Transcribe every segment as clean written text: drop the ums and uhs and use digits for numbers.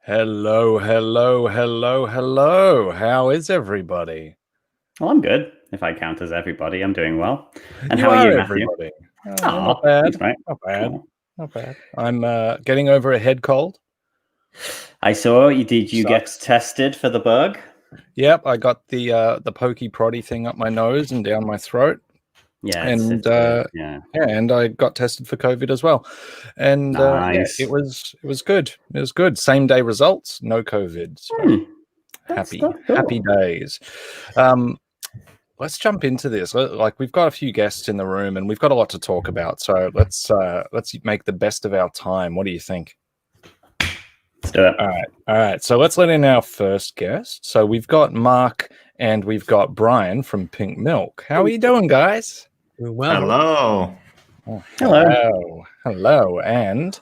Hello, hello, hello, hello. How is everybody? Well, I'm good. If I count as everybody, I'm doing well. And You how are you, Matthew? everybody? Oh, Not bad. thanks, mate. Not bad. Cool. Not bad. I'm getting over a head cold. I saw you. Did you get tested for the bug? Yep, I got the pokey proddy thing up my nose and down my throat. Yeah, and yeah, and I got tested for COVID as well, and nice. it was good. It was good. Same day results, no COVID. So That's cool. Happy days. Let's jump into this. Like, we've got a few guests in the room, and we've got a lot to talk about. So let's make the best of our time. What do you think? Let's do it. All right. So let's let in our first guest. So we've got Mark and we've got Brian from Pink Milk. How are you doing, guys? Well, Hello. Oh, hello. And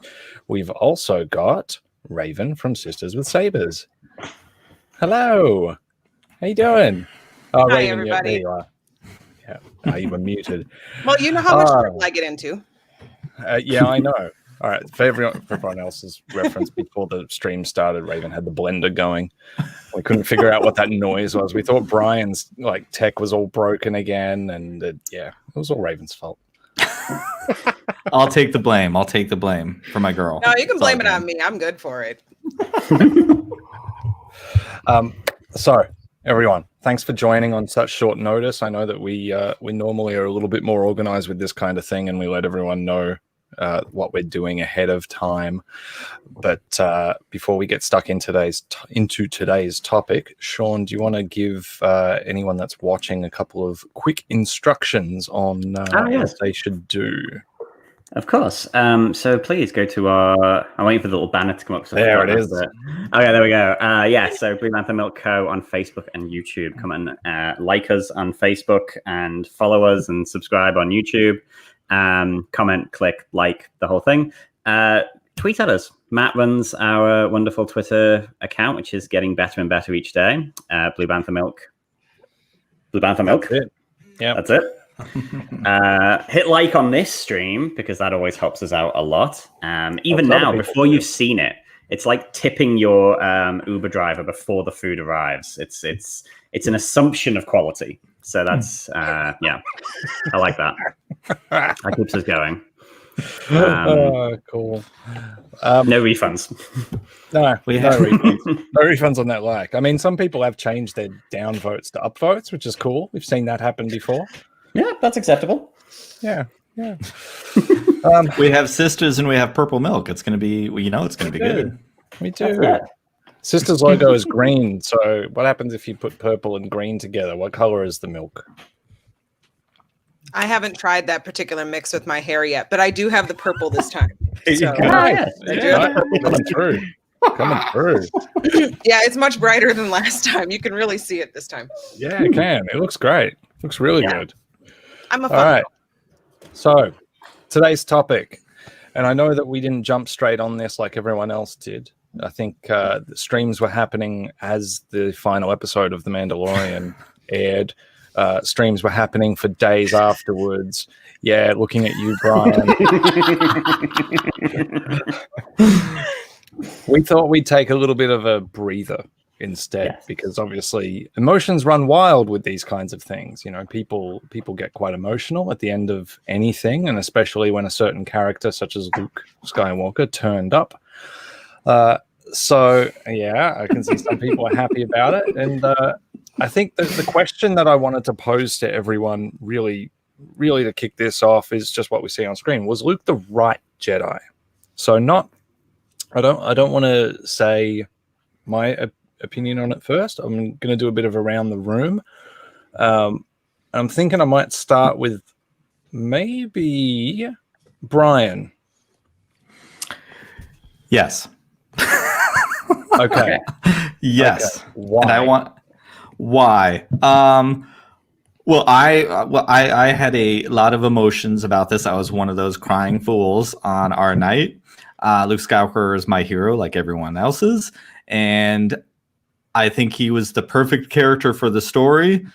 we've also got Raven from Sisters with Sabers. Hello. How you doing? Oh, Hi, Raven, everybody. there you are. Yeah, you were muted. Well, you know how much trouble I get into. Yeah, I know. All right, for everyone else's reference, before the stream started, Raven had the blender going. We couldn't figure out what that noise was. We thought Brian's tech was all broken again, and it was all Raven's fault. I'll take the blame. I'll take the blame for my girl. No, you can blame it on me. I'm good for it. So, everyone, thanks for joining on such short notice. I know that we normally are a little bit more organized with this kind of thing, and we let everyone know what we're doing ahead of time. But before we get stuck into today's topic, Sean, do you want to give anyone that's watching a couple of quick instructions on what they should do? Of course. So please go to our... I'm waiting for the little banner to come up. So there it is. Okay, there we go. So Blue Bantha Milk Co. on Facebook and YouTube. Come and like us on Facebook and follow us and subscribe on YouTube. Comment, click, like, the whole thing. Tweet at us. Matt runs our wonderful Twitter account, which is getting better and better each day. Blue Bantha Milk. Blue Bantha Milk. That's it. Hit like on this stream because that always helps us out a lot. Even now, before you've seen it, it's like tipping your Uber driver before the food arrives. It's an assumption of quality. So that's I like that. That keeps us going. Cool. No refunds. No refunds. No refunds on that like. I mean, some people have changed their down votes to up votes, which is cool. We've seen that happen before. Yeah, that's acceptable. Yeah. We have Sisters and we have Purple Milk. It's going to be, it's going to be good. We do. Sisters logo is green. So what happens if you put purple and green together? What color is the milk? I haven't tried that particular mix with my hair yet, but I do have the purple this time. So. Coming through. Yeah, it's much brighter than last time. You can really see it this time. Yeah, it can. It looks great. It looks really good. I'm a All right. So today's topic, and I know that we didn't jump straight on this like everyone else did. I think the streams were happening as the final episode of The Mandalorian aired. Streams were happening for days afterwards. Yeah, looking at you, Brian. We thought we'd take a little bit of a breather instead, because obviously emotions run wild with these kinds of things. People get quite emotional at the end of anything, and especially when a certain character such as Luke Skywalker turned up. So I can see some people are happy about it, and I think that the question that I wanted to pose to everyone, really to kick this off, is just what we see on screen. Was Luke the right Jedi? So I don't want to say my opinion on it first. I'm going to do a bit of around the room. I'm thinking I might start with maybe Brian. Yes. Okay. Yes. Okay. Why? And why? Well, I had a lot of emotions about this. I was one of those crying fools on our night. Luke Skywalker is my hero, like everyone else's, and I think he was the perfect character for the story.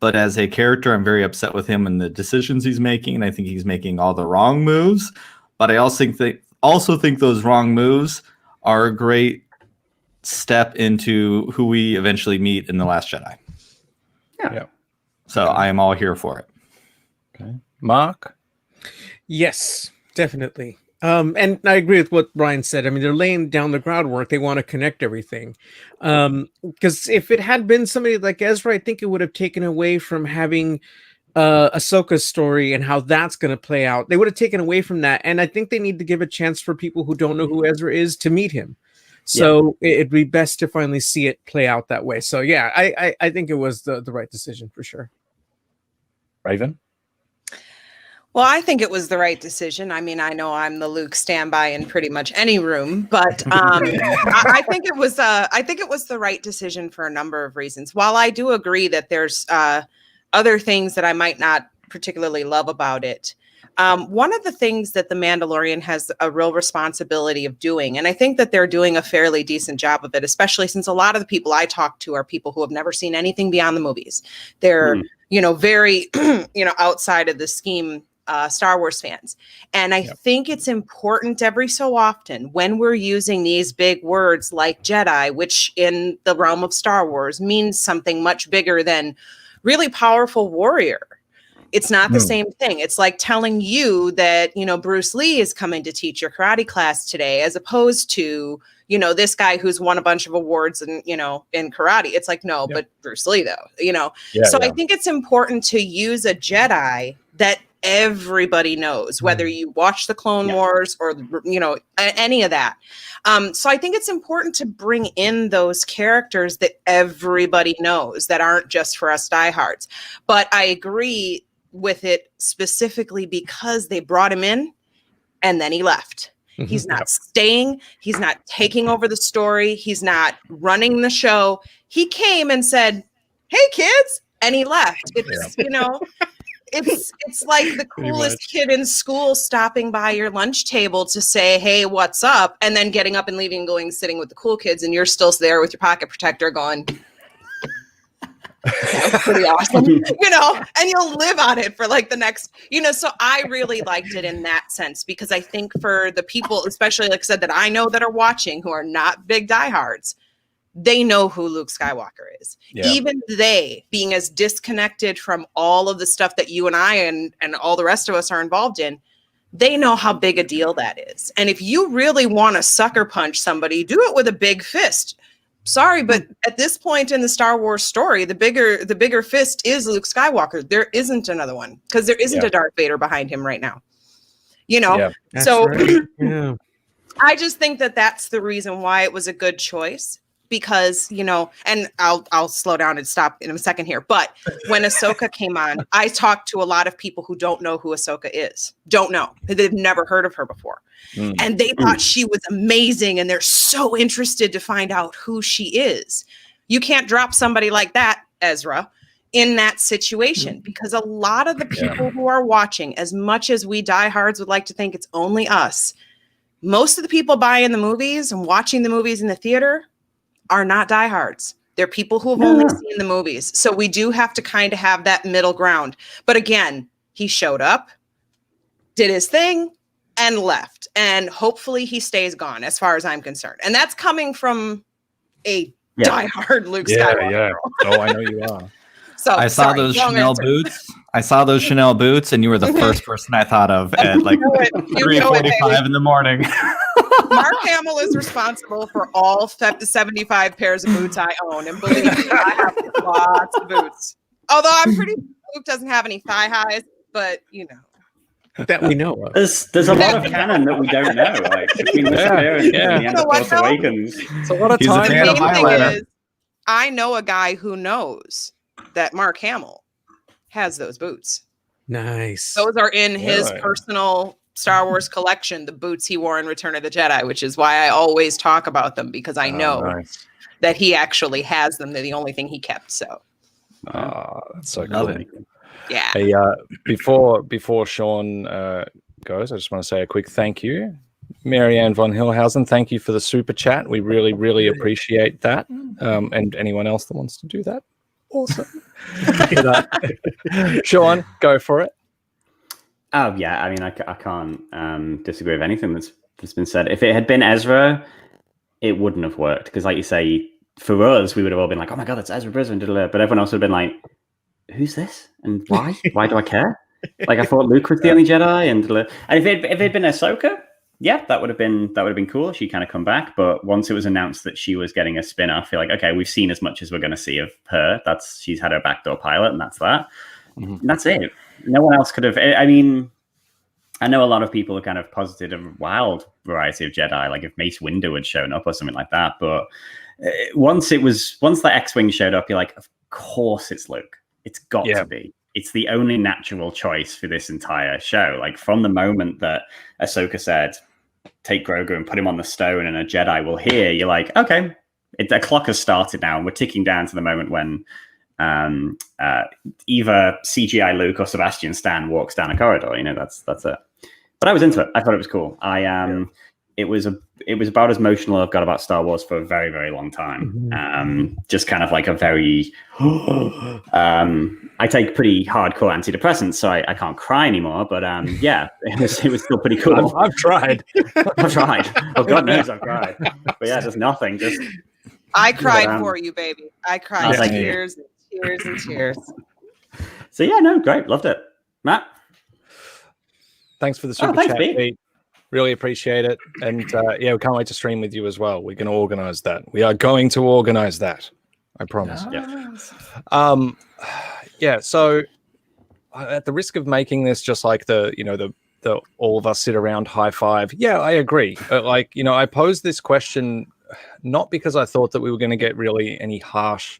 But as a character, I'm very upset with him and the decisions he's making, and I think he's making all the wrong moves. But I also think those wrong moves are a great step into who we eventually meet in The Last Jedi. Yeah. So I am all here for it. Okay. Mark? Yes, definitely. And I agree with what Brian said. I mean, they're laying down the groundwork. They want to connect everything. Because if it had been somebody like Ezra, I think it would have taken away from having Ahsoka's story and how that's going to play out. They would have taken away from that. And I think they need to give a chance for people who don't know who Ezra is to meet him. So it'd be best to finally see it play out that way. So yeah, I think it was the right decision for sure. Raven? Well, I think it was the right decision. I mean, I know I'm the Luke standby in pretty much any room, but I think it was the right decision for a number of reasons. While I do agree that there's other things that I might not particularly love about it, one of the things that the Mandalorian has a real responsibility of doing, and I think that they're doing a fairly decent job of it, especially since a lot of the people I talk to are people who have never seen anything beyond the movies. They're, very, outside of the scheme. Star Wars fans. And I think it's important every so often when we're using these big words like Jedi, which in the realm of Star Wars means something much bigger than really powerful warrior. It's not the same thing. It's like telling you that, Bruce Lee is coming to teach your karate class today, as opposed to, this guy who's won a bunch of awards and, in karate. It's like, no, but Bruce Lee though, I think it's important to use a Jedi that everybody knows, whether you watch the Clone Wars or, any of that. So I think it's important to bring in those characters that everybody knows that aren't just for us diehards. But I agree with it specifically because they brought him in and then he left. He's not staying. He's not taking over the story. He's not running the show. He came and said, "Hey kids," and he left. It's, it's like the coolest kid in school stopping by your lunch table to say, "Hey, what's up?" and then getting up and leaving and going sitting with the cool kids, and you're still there with your pocket protector going, pretty awesome, and you'll live on it for like the next, so I really liked it in that sense, because I think for the people, especially like I said, that I know that are watching who are not big diehards, they know who Luke Skywalker is. Even they, being as disconnected from all of the stuff that you and I and all the rest of us are involved in, they know how big a deal that is. And if you really want to sucker punch somebody, do it with a big fist. Sorry, but at this point in the Star Wars story, the bigger fist is Luke Skywalker. There isn't another one, because there isn't a Darth Vader behind him right now. So right. I just think that that's the reason why it was a good choice. Because, and I'll slow down and stop in a second here. But when Ahsoka came on, I talked to a lot of people who don't know who Ahsoka is. Don't know. They've never heard of her before. And they thought she was amazing. And they're so interested to find out who she is. You can't drop somebody like that, Ezra, in that situation. Because a lot of the people who are watching, as much as we diehards would like to think it's only us, most of the people buying the movies and watching the movies in the theater are not diehards. They're people who have only seen the movies. So we do have to kind of have that middle ground. But again, he showed up, did his thing, and left. And hopefully he stays gone, as far as I'm concerned. And that's coming from a diehard Luke Skywalker. Yeah. Oh, I know you are. So I saw those Chanel boots. I saw those Chanel boots, and you were the first person I thought of at like 3:45 in the morning. Mark Hamill is responsible for all 75 pairs of boots I own, and believe me, I have lots of boots. Although I'm pretty sure Luke doesn't have any thigh highs, but that we know of. There's a lot of canon that we don't know. Like between the Spear and the end of Force Awakens, it's a lot of time. The main thing is, I know a guy who knows that Mark Hamill has those boots. Nice. Those are in his personal Star Wars collection, the boots he wore in Return of the Jedi, which is why I always talk about them, because I know that he actually has them. They're the only thing he kept. So that's so cool. Yeah. Hey, before Sean goes, I just want to say a quick thank you. Marianne von Hillhausen, thank you for the super chat. We really, really appreciate that. And anyone else that wants to do that, awesome. Sean, go for it. Oh yeah, I mean, I can't disagree with anything that's been said. If it had been Ezra, it wouldn't have worked because, like you say, for us, we would have all been like, "Oh my god, that's Ezra Bridger," but everyone else would have been like, "Who's this? And why? Why do I care?" Like I thought Luke was the only Jedi, and if it had been Ahsoka, yeah, that would have been cool. She kind of come back, but once it was announced that she was getting a spin-off, you're like, okay, we've seen as much as we're going to see of her. She's had her backdoor pilot, and that's that. Mm-hmm. And that's it. No one else could have. I mean, I know a lot of people are kind of posited a wild variety of Jedi, like if Mace Windu had shown up or something like that. But once that X-wing showed up, you're like, of course it's Luke. It's got to be. It's the only natural choice for this entire show. Like from the moment that Ahsoka said, take Grogu and put him on the stone and a Jedi will hear, you're like, okay, the clock has started now. And we're ticking down to the moment when either CGI Luke or Sebastian Stan walks down a corridor. You know, that's it. But I was into it. I thought it was cool. It was about as emotional as I've got about Star Wars for a very, very long time. Just kind of like a very I take pretty hardcore antidepressants, so I can't cry anymore. But yeah, it was still pretty cool. I've tried. I've tried. Oh, God knows I've cried. But yeah, just nothing. I cried for you, baby. I cried tears and tears and tears. So yeah, no, great, loved it, Matt. Thanks for the super chat, Pete. Really appreciate it. And yeah, we can't wait to stream with you as well. We're going to organize that. We are going to organize that. I promise. Yes. Yeah. So at the risk of making this just like the all of us sit around high five. Yeah, I agree. I posed this question not because I thought that we were going to get really any harsh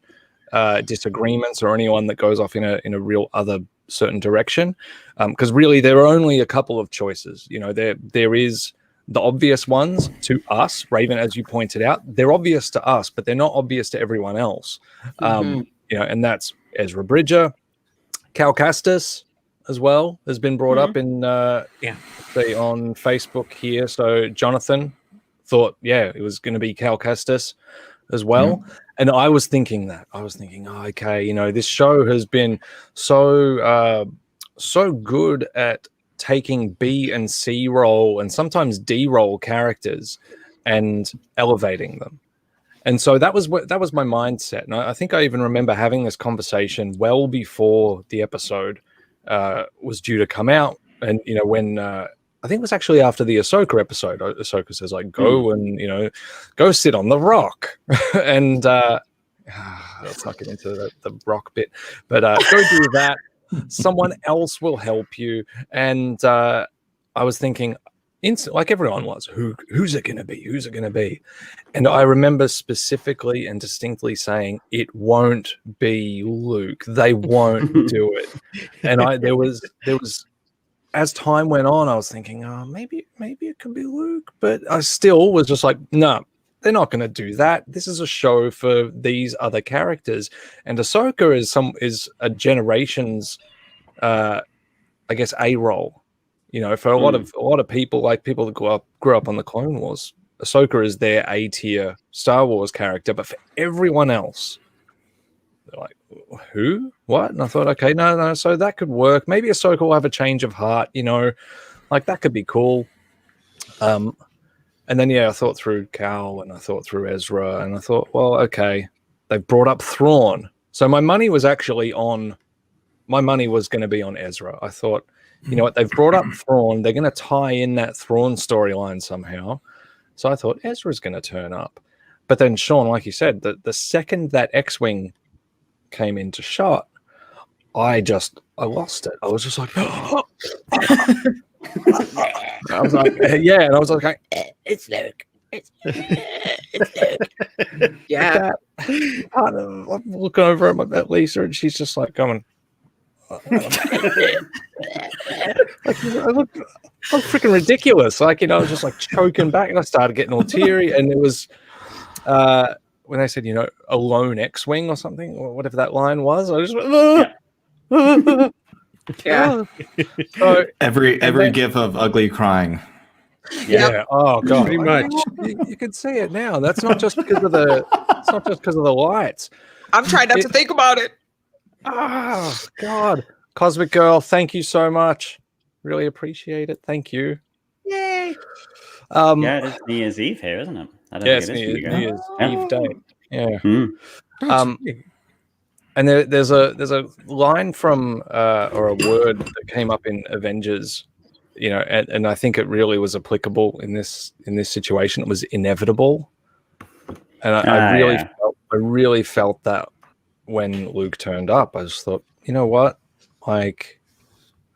disagreements or anyone that goes off in a real other certain direction, because really there are only a couple of choices. There is the obvious ones to us, Raven, as you pointed out. They're obvious to us, but they're not obvious to everyone else. And that's Ezra Bridger, Cal Kestis as well has been brought up in on Facebook here. So Jonathan thought it was going to be Cal Kestis as well. And I was thinking this show has been so good at taking B and C role and sometimes D role characters and elevating them. And so that was my mindset. And I think I even remember having this conversation well before the episode was due to come out. And, when I think it was actually after the Ahsoka episode, Ahsoka says, like, go and, go sit on the rock. And let's not get into the rock bit, but go do that. Someone else will help you. And I was thinking, like everyone was, who's it going to be? Who's it going to be? And I remember specifically and distinctly saying, it won't be Luke. They won't do it. And there was, as time went on, I was thinking, maybe it could be Luke, but I still was just like, no, they're not going to do that. This is a show for these other characters, and Ahsoka is a generation's, I guess, a role. For a lot of people, like people that grew up on the Clone Wars, Ahsoka is their A tier Star Wars character. But for everyone else, they're like, who? What? And I thought, okay, no. So that could work. Maybe Ahsoka will have a change of heart. Like that could be cool. And then, I thought through Cal and I thought through Ezra and I thought, well, okay, they've brought up Thrawn. So my money was going to be on Ezra. I thought, you know what, they've brought up Thrawn. They're going to tie in that Thrawn storyline somehow. So I thought Ezra's going to turn up. But then, Sean, like you said, the second that X-Wing came into shot, I lost it. I was just like, I was like, yeah, and I was like, it's Luke. It's Luke. Yeah. I'm looking over at Lisa, and she's just like going. I look freaking ridiculous. Like, I was just like choking back, and I started getting all teary. And it was when they said, a lone X-Wing or something, or whatever that line was. I just went, yeah. So, every gif of ugly crying. Yeah. Oh god. Pretty much. You can see it now. That's not just because of the. It's not just because of the lights. I'm trying not to think about it. Oh god. Cosmic Girl, thank you so much. Really appreciate it. Thank you. Yay. Yeah, it is New Year's Eve here, isn't it? I don't Yes, think it New is from you Year's guys. Eve day. Yeah. Hmm. And there's a line from or a word that came up in Avengers, and I think it really was applicable in this situation. It was inevitable, and I really felt that when Luke turned up. I just thought, you know what, like,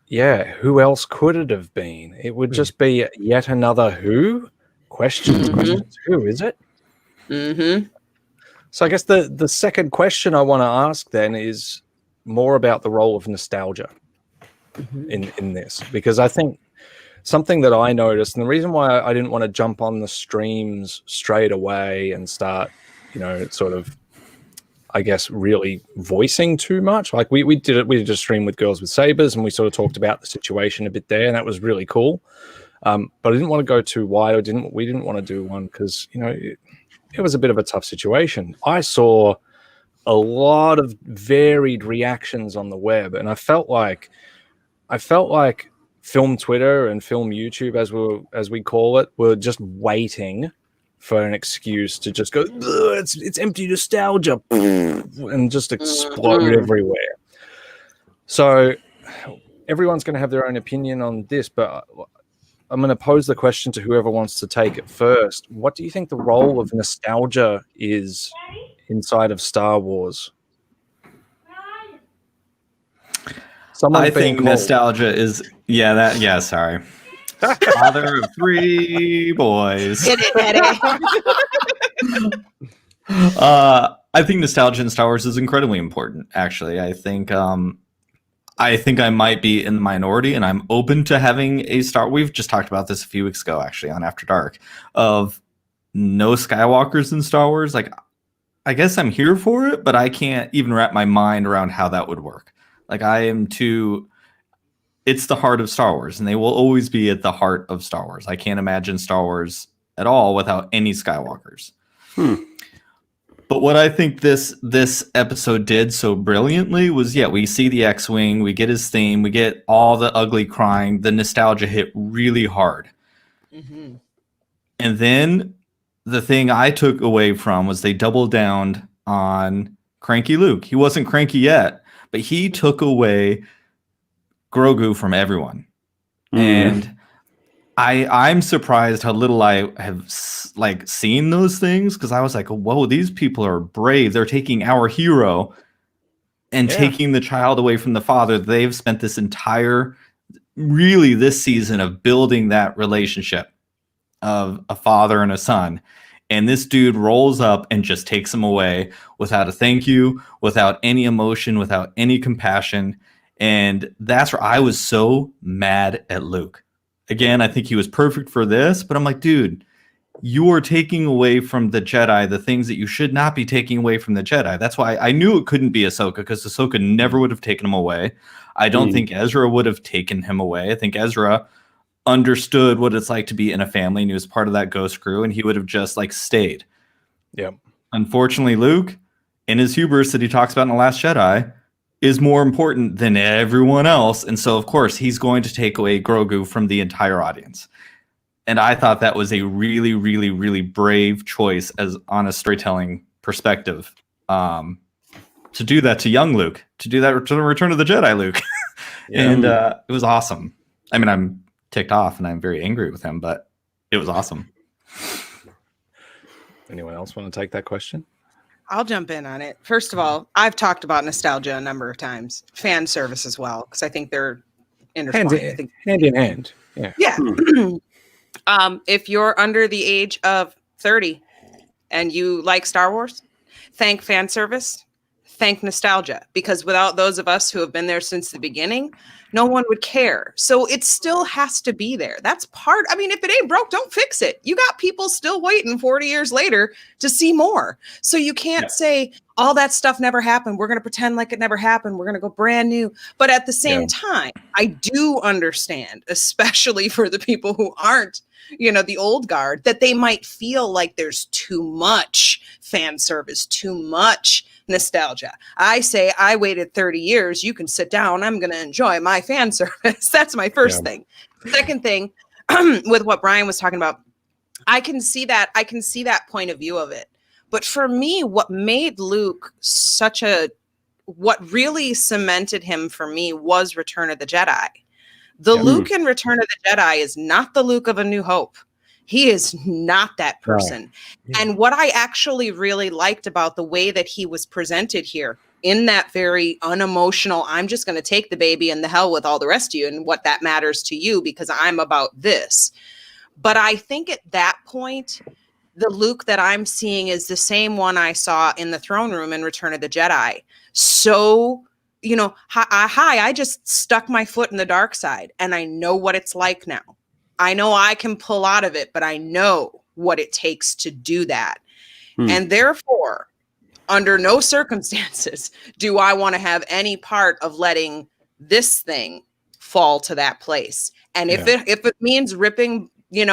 yeah, who else could it have been? It would just be yet another who? Questions, who is it? Mm-hmm. So I guess the second question I want to ask then is more about the role of nostalgia in this, because I think something that I noticed, and the reason why I didn't want to jump on the streams straight away and start, sort of, I guess, really voicing too much. Like we did a stream with Girls with Sabers, and we sort of talked about the situation a bit there, and that was really cool. But I didn't want to go too wide. We didn't want to do one because it was a bit of a tough situation. I saw a lot of varied reactions on the web, and I felt like film Twitter and film YouTube, as we call it, were just waiting for an excuse to just go, it's empty nostalgia, and just explode everywhere. So everyone's going to have their own opinion on this, but I'm going to pose the question to whoever wants to take it first. What do you think the role of nostalgia is inside of Star Wars? I think nostalgia is sorry. Father of three boys. Get it, Eddie. I think nostalgia in Star Wars is incredibly important, actually. I think I might be in the minority, and I'm open to having we've just talked about this a few weeks ago, actually, on After Dark, of no Skywalkers in Star Wars. Like, I guess I'm here for it, but I can't even wrap my mind around how that would work. Like, it's the heart of Star Wars, and they will always be at the heart of Star Wars. I can't imagine Star Wars at all without any Skywalkers. But what I think this episode did so brilliantly was, we see the X-Wing, we get his theme, we get all the ugly crying, the nostalgia hit really hard. Mm-hmm. And then the thing I took away from was they doubled down on cranky Luke. He wasn't cranky yet, but he took away Grogu from everyone. And I'm surprised how little I have seen those things, because I was like, whoa, these people are brave. They're taking our hero and taking the child away from the father. They've spent this season of building that relationship of a father and a son. And this dude rolls up and just takes him away without a thank you, without any emotion, without any compassion. And that's where I was so mad at Luke. Again, I think he was perfect for this, but I'm like, dude, you are taking away from the Jedi the things that you should not be taking away from the Jedi. That's why I knew it couldn't be Ahsoka, because Ahsoka never would have taken him away. I don't think Ezra would have taken him away. I think Ezra understood what it's like to be in a family, and he was part of that ghost crew, and he would have just stayed. Yeah. Unfortunately, Luke, in his hubris that he talks about in The Last Jedi, is more important than everyone else. And so, of course, he's going to take away Grogu from the entire audience. And I thought that was a really, really, really brave choice as on a storytelling perspective, to do that to young Luke, to do that to the Return of the Jedi Luke. And it was awesome. I mean, I'm ticked off and I'm very angry with him, but it was awesome. Anyone else want to take that question? I'll jump in on it. First of all, I've talked about nostalgia a number of times, fan service as well, because I think they're intertwined. Hand in hand. Yeah. Yeah. If you're under the age of 30 and you like Star Wars, thank fan service, thank nostalgia, because without those of us who have been there since the beginning, no one would care. So it still has to be there. That's part. I mean, if it ain't broke, don't fix it. You got people still waiting 40 years later to see more. So you can't say all that stuff never happened. We're going to pretend like it never happened. We're going to go brand new. But at the same time, I do understand, especially for the people who aren't, the old guard, that they might feel like there's too much fan service, too much nostalgia. I say, I waited 30 years. You can sit down. I'm going to enjoy my fan service. That's my first thing. Second thing, with what Brian was talking about, I can see that. I can see that point of view of it. But for me, what made Luke what really cemented him for me was Return of the Jedi. The Luke in Return of the Jedi is not the Luke of A New Hope. He is not that person. Right. And what I actually really liked about the way that he was presented here, in that very unemotional, I'm just going to take the baby and the hell with all the rest of you and what that matters to you because I'm about this. But I think at that point, the Luke that I'm seeing is the same one I saw in the throne room in Return of the Jedi. So, I just stuck my foot in the dark side and I know what it's like now. I know I can pull out of it, but I know what it takes to do that. And therefore, under no circumstances do I want to have any part of letting this thing fall to that place. And if it means ripping, Din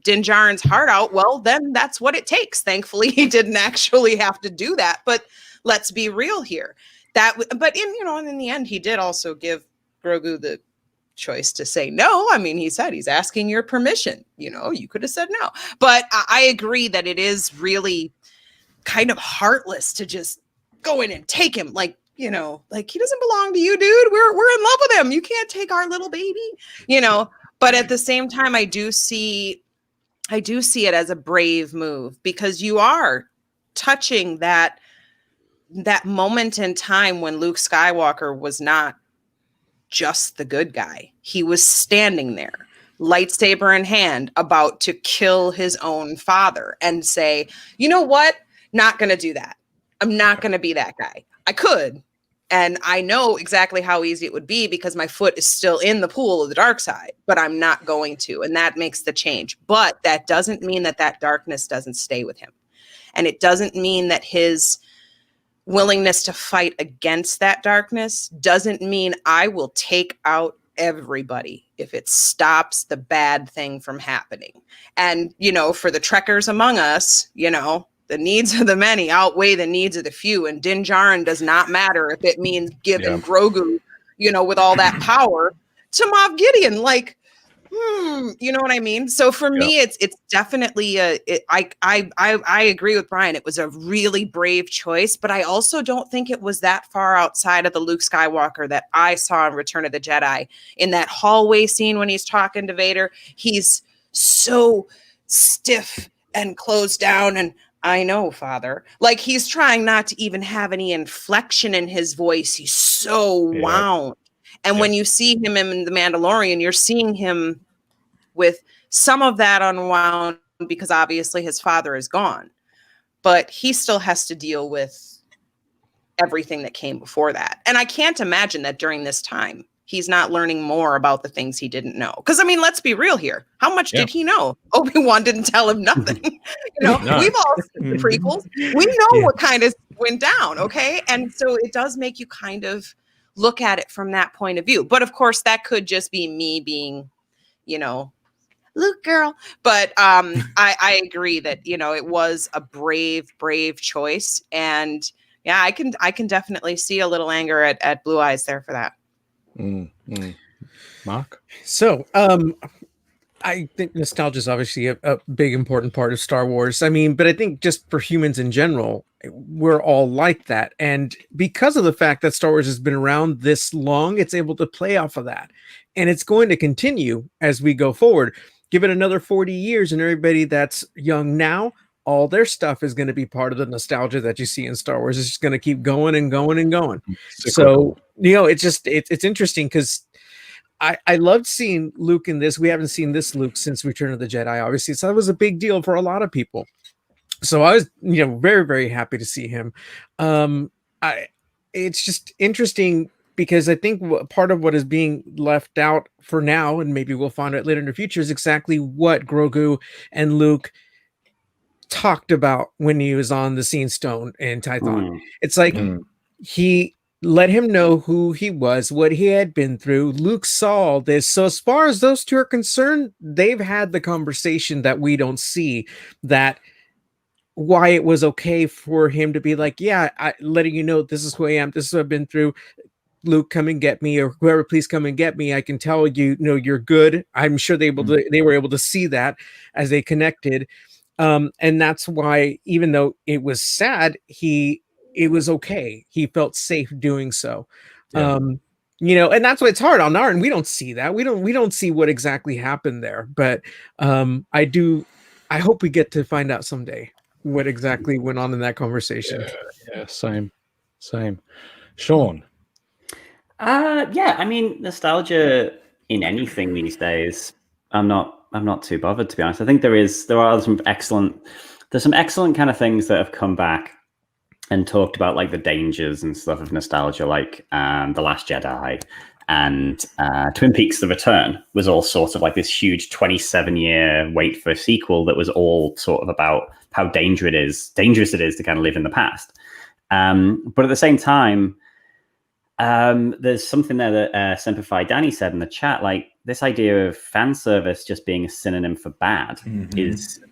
Djarin's heart out, well, then that's what it takes. Thankfully, he didn't actually have to do that. But let's be real here. But in the end, he did also give Grogu the choice to say no. I mean, he said he's asking your permission. You could have said no. But I agree that it is really kind of heartless to just go in and take him. Like he doesn't belong to you, dude. We're in love with him. You can't take our little baby, But at the same time, I do see it as a brave move because you are touching that moment in time when Luke Skywalker was not just the good guy. He was standing there, lightsaber in hand, about to kill his own father and say, you know what? Not going to do that. I'm not going to be that guy. I could. And I know exactly how easy it would be because my foot is still in the pool of the dark side, but I'm not going to. And that makes the change. But that doesn't mean that darkness doesn't stay with him. And it doesn't mean that his willingness to fight against that darkness doesn't mean I will take out everybody if it stops the bad thing from happening. And, for the trekkers among us, the needs of the many outweigh the needs of the few. And Din Djarin does not matter if it means giving Grogu, with all that power to Moff Gideon. Like, you know what I mean? So for me, it's definitely I agree with Brian. It was a really brave choice, but I also don't think it was that far outside of the Luke Skywalker that I saw in Return of the Jedi. In that hallway scene when he's talking to Vader, he's so stiff and closed down and I know, Father. Like he's trying not to even have any inflection in his voice. He's so wound. And when you see him in The Mandalorian, you're seeing him with some of that unwound because obviously his father is gone. But he still has to deal with everything that came before that. And I can't imagine that during this time, he's not learning more about the things he didn't know. Because, I mean, let's be real here. How much did he know? Obi-Wan didn't tell him nothing. We've all seen the prequels. We know what kind of went down, okay? And so it does make you kind of look at it from that point of view. But, of course, that could just be me being, Luke girl. But I agree that, it was a brave choice. And, yeah, I can definitely see a little anger at Blue Eyes there for that. Mark? So, I think nostalgia is obviously a big, important part of Star Wars. I mean, but I think just for humans in general, we're all like that. And because of the fact that Star Wars has been around this long, it's able to play off of that. And it's going to continue as we go forward. Give it another 40 years and everybody that's young now, all their stuff is going to be part of the nostalgia that you see in Star Wars. It's just going to keep going and going and going. So, it's interesting because I loved seeing Luke in this. We haven't seen this Luke since Return of the Jedi, obviously. So that was a big deal for a lot of people. So I was, very, very happy to see him. It's just interesting because I think part of what is being left out for now, and maybe we'll find out later in the future, is exactly what Grogu and Luke talked about when he was on the Scene Stone in Tython. It's like he let him know who he was, what he had been through. Luke saw all this. So as far as those two are concerned, they've had the conversation that we don't see, that why it was okay for him to be like, yeah, letting you know this is who I am, this is what I've been through. Luke, come and get me, or whoever, please come and get me. I can tell you, you're good. I'm sure they were able to see that as they connected. And that's why, even though it was sad, it was okay. He felt safe doing so. Yeah. And that's why it's hard on our end. We don't see that. We don't see what exactly happened there. But I hope we get to find out someday what exactly went on in that conversation. Yeah, same. Sean. Yeah, I mean, nostalgia in anything these days, I'm not too bothered, to be honest. I think there's some excellent kind of things that have come back and talked about, like the dangers and stuff of nostalgia, like The Last Jedi and Twin Peaks: The Return was all sort of like this huge 27-year wait for a sequel that was all sort of about how dangerous it is to kind of live in the past. But at the same time, there's something there that Semper Fi Danny said in the chat, like this idea of fan service just being a synonym for bad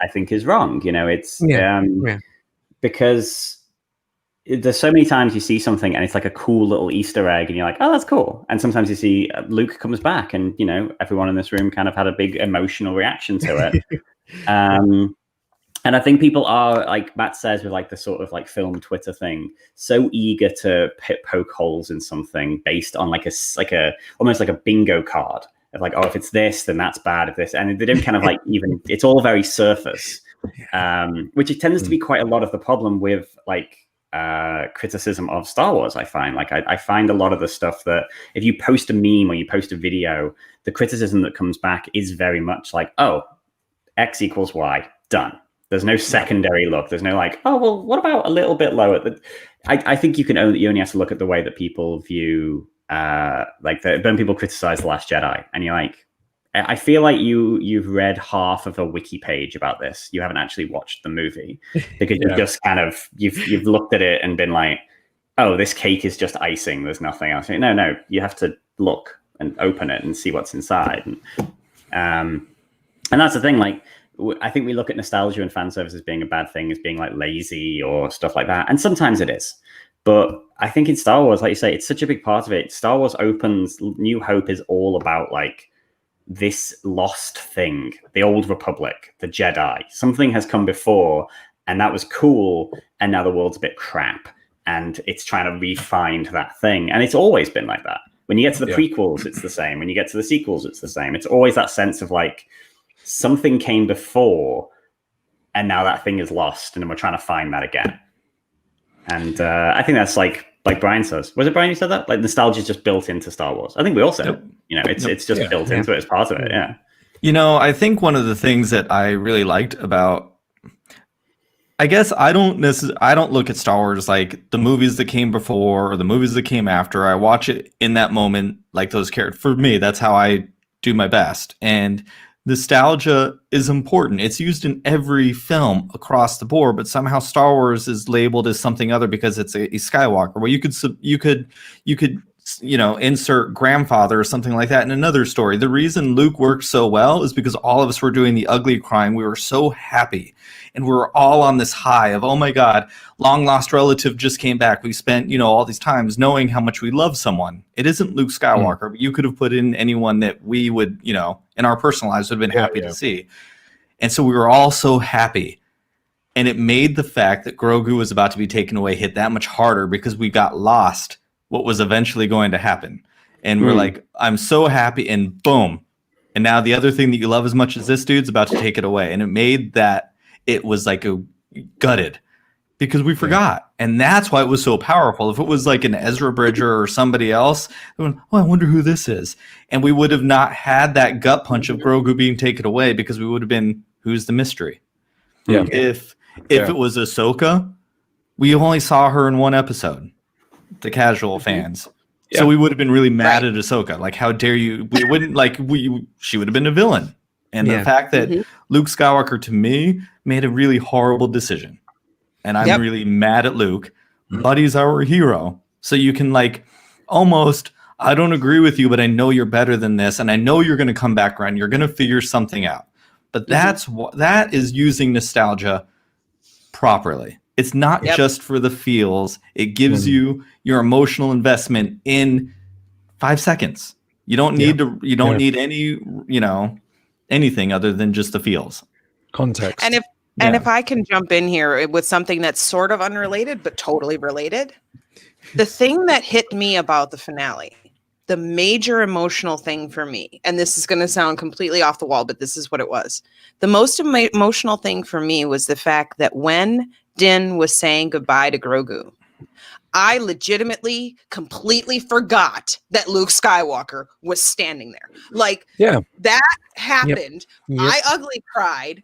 I think is wrong. It's because there's so many times you see something and it's like a cool little Easter egg and you're like, oh, that's cool. And sometimes you see Luke comes back and, everyone in this room kind of had a big emotional reaction to it. And I think people are, like Matt says, with like the sort of like film Twitter thing, so eager to poke holes in something based on like a almost like a bingo card of like, oh, if it's this, then that's bad. If this, and they don't kind of like even, it's all very surface, which it tends to be quite a lot of the problem with like criticism of Star Wars. I find like I find a lot of the stuff that if you post a meme or you post a video, the criticism that comes back is very much like, oh, X equals Y, done. There's no secondary look. There's no like, oh, well, what about a little bit lower? I think you only have to look at the way that people view, when people criticize The Last Jedi, and you're like, I feel like you've read half of a wiki page about this. You haven't actually watched the movie because you've just kind of you've looked at it and been like, oh, this cake is just icing. There's nothing else. No, you have to look and open it and see what's inside. And that's the thing, like. I think we look at nostalgia and fan service as being a bad thing, as being like lazy or stuff like that. And sometimes it is. But I think in Star Wars, like you say, it's such a big part of it. Star Wars opens, New Hope is all about like this lost thing, the Old Republic, the Jedi. Something has come before and that was cool. And now the world's a bit crap. And it's trying to re-find that thing. And it's always been like that. When you get to the prequels, it's the same. When you get to the sequels, it's the same. It's always that sense of like, something came before and now that thing is lost and we're trying to find that again. And I think that's like Brian says. Was it Brian who said that? Like nostalgia is just built into Star Wars. I think we all said it. It's just built into it as part of it. Yeah. I think one of the things that I really liked about, I guess I don't look at Star Wars like the movies that came before or the movies that came after. I watch it in that moment, like those characters. For me, that's how I do my best. And nostalgia is important. It's used in every film across the board, but somehow Star Wars is labeled as something other because it's a Skywalker. Well, you could insert grandfather or something like that in another story. The reason Luke worked so well is because all of us were doing the ugly crying. We were so happy. And we were all on this high of, oh my God, long lost relative just came back. We spent, all these times knowing how much we love someone. It isn't Luke Skywalker, but you could have put in anyone that we would, in our personal lives would have been happy to see. And so we were all so happy. And it made the fact that Grogu was about to be taken away hit that much harder because we got lost what was eventually going to happen. And we're like, I'm so happy, and boom. And now the other thing that you love as much as this dude's about to take it away. And it made that it was like a gutted because we forgot. And that's why it was so powerful. If it was like an Ezra Bridger or somebody else, I wonder who this is. And we would have not had that gut punch of Grogu being taken away because we would have been, who's the mystery? Yeah. If it was Ahsoka, we only saw her in one episode, the casual fans. Yeah. So we would have been really mad at Ahsoka. Like, how dare you? We wouldn't she would have been a villain. And the fact that Luke Skywalker, to me, made a really horrible decision. And I'm really mad at Luke. But he's our hero. So you can almost, I don't agree with you, but I know you're better than this. And I know you're going to come back around. You're going to figure something out. But that is using nostalgia properly. It's not just for the feels. It gives you your emotional investment in 5 seconds. You don't need to. You don't need any. Anything other than just the feels. Context. And if I can jump in here with something that's sort of unrelated but totally related, the thing that hit me about the finale, the major emotional thing for me, and this is going to sound completely off the wall, but this is what it was. The most emotional thing for me was the fact that when Din was saying goodbye to Grogu, I legitimately completely forgot that Luke Skywalker was standing there. Like, that happened. Yep. I ugly cried.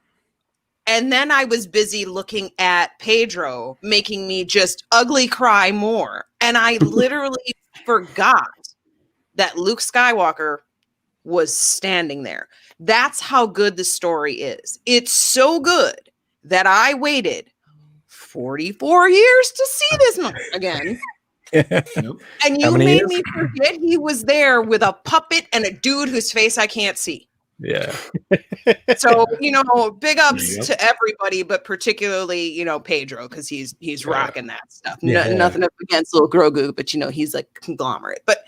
And then I was busy looking at Pedro, making me just ugly cry more. And I literally forgot that Luke Skywalker was standing there. That's how good the story is. It's so good that I waited 44 years to see this again. And you made me forget he was there with a puppet and a dude whose face I can't see. Yeah. So, big ups to everybody, but particularly, Pedro, because he's rocking that stuff. Nothing up against little Grogu, but he's like conglomerate. But